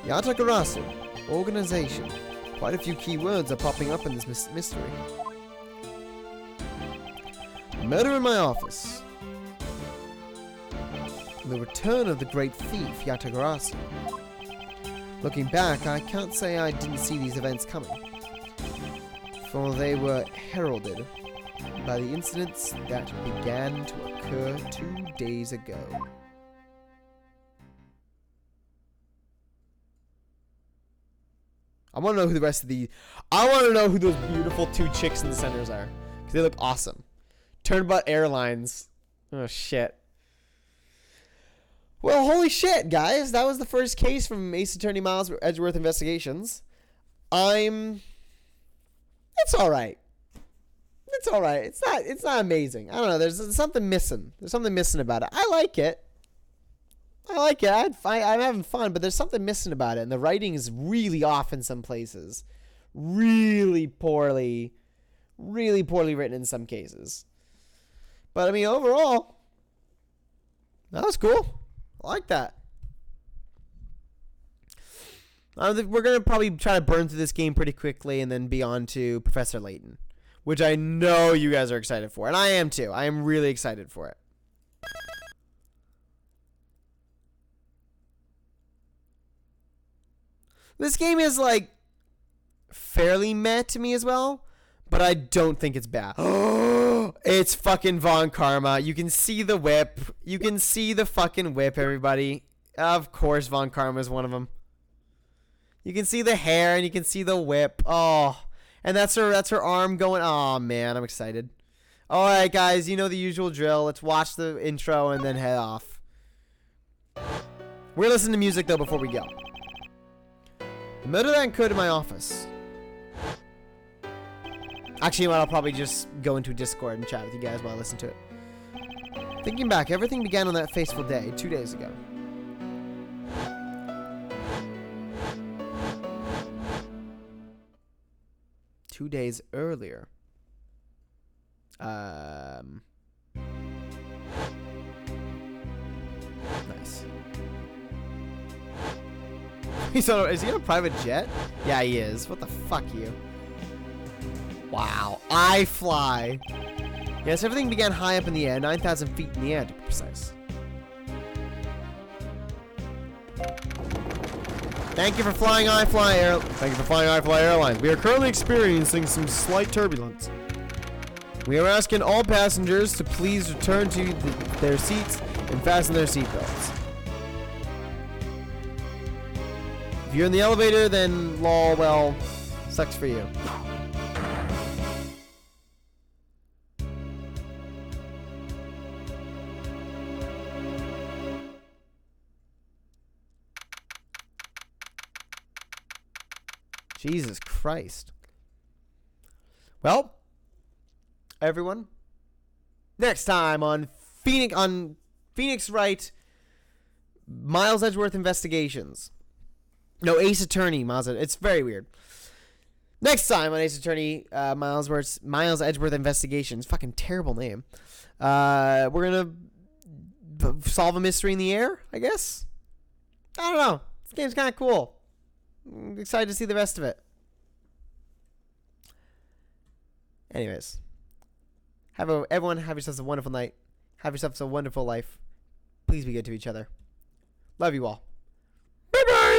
Yatagarasu. Organization. Quite a few key words are popping up in this mystery. Murder in my office. The return of the great thief, Yatagarasu. Looking back, I can't say I didn't see these events coming, for they were heralded by the incidents that began to occur 2 days ago. I want to know who the rest of the... I want to know who those beautiful two chicks in the centers are, because they look awesome. Turnabout Airlines. Oh, shit. Well, holy shit, guys. That was the first case from Ace Attorney Miles Edgeworth Investigations. It's alright. It's alright. It's not amazing. I don't know. There's something missing. There's something missing about it. I like it. I'm having fun, but there's something missing about it. And the writing is really off in some places. Really poorly written in some cases. But, I mean, overall, that was cool. I like that. We're going to probably try to burn through this game pretty quickly and then be on to Professor Layton, which I know you guys are excited for. And I am too. I am really excited for it. This game is, like, fairly meh to me as well, but I don't think it's bad. It's fucking Von Karma. You can see the whip. You can see the fucking whip, everybody. Of course Von Karma is one of them. You can see the hair and you can see the whip. Oh, and that's her arm going. Oh, man, I'm excited. All right, guys, you know the usual drill. Let's watch the intro and then head off. We're listening to music, though, before we go. The Motorland code in my office. Actually, I'll probably just go into Discord and chat with you guys while I listen to it. Thinking back, everything began on that fateful day, 2 days ago. Two days earlier. Nice. Is he on a private jet? Yeah, he is. What the fuck, you? Wow. I fly. Yes, everything began high up in the air, 9,000 feet in the air to be precise. Thank you for flying iFly Airlines. We are currently experiencing some slight turbulence. We are asking all passengers to please return to their seats and fasten their seatbelts. If you're in the elevator, then lol, well, sucks for you. Jesus Christ. Well, everyone, next time on Phoenix Wright Miles Edgeworth Investigations. No, Ace Attorney Miles. It's very weird. Next time on Ace Attorney Miles Edgeworth Investigations. Fucking terrible name. We're gonna solve a mystery in the air, I guess. I don't know. This game's kind of cool. I'm excited to see the rest of it. Anyways, everyone have yourselves a wonderful night. Have yourselves a wonderful life. Please be good to each other. Love you all. Bye bye.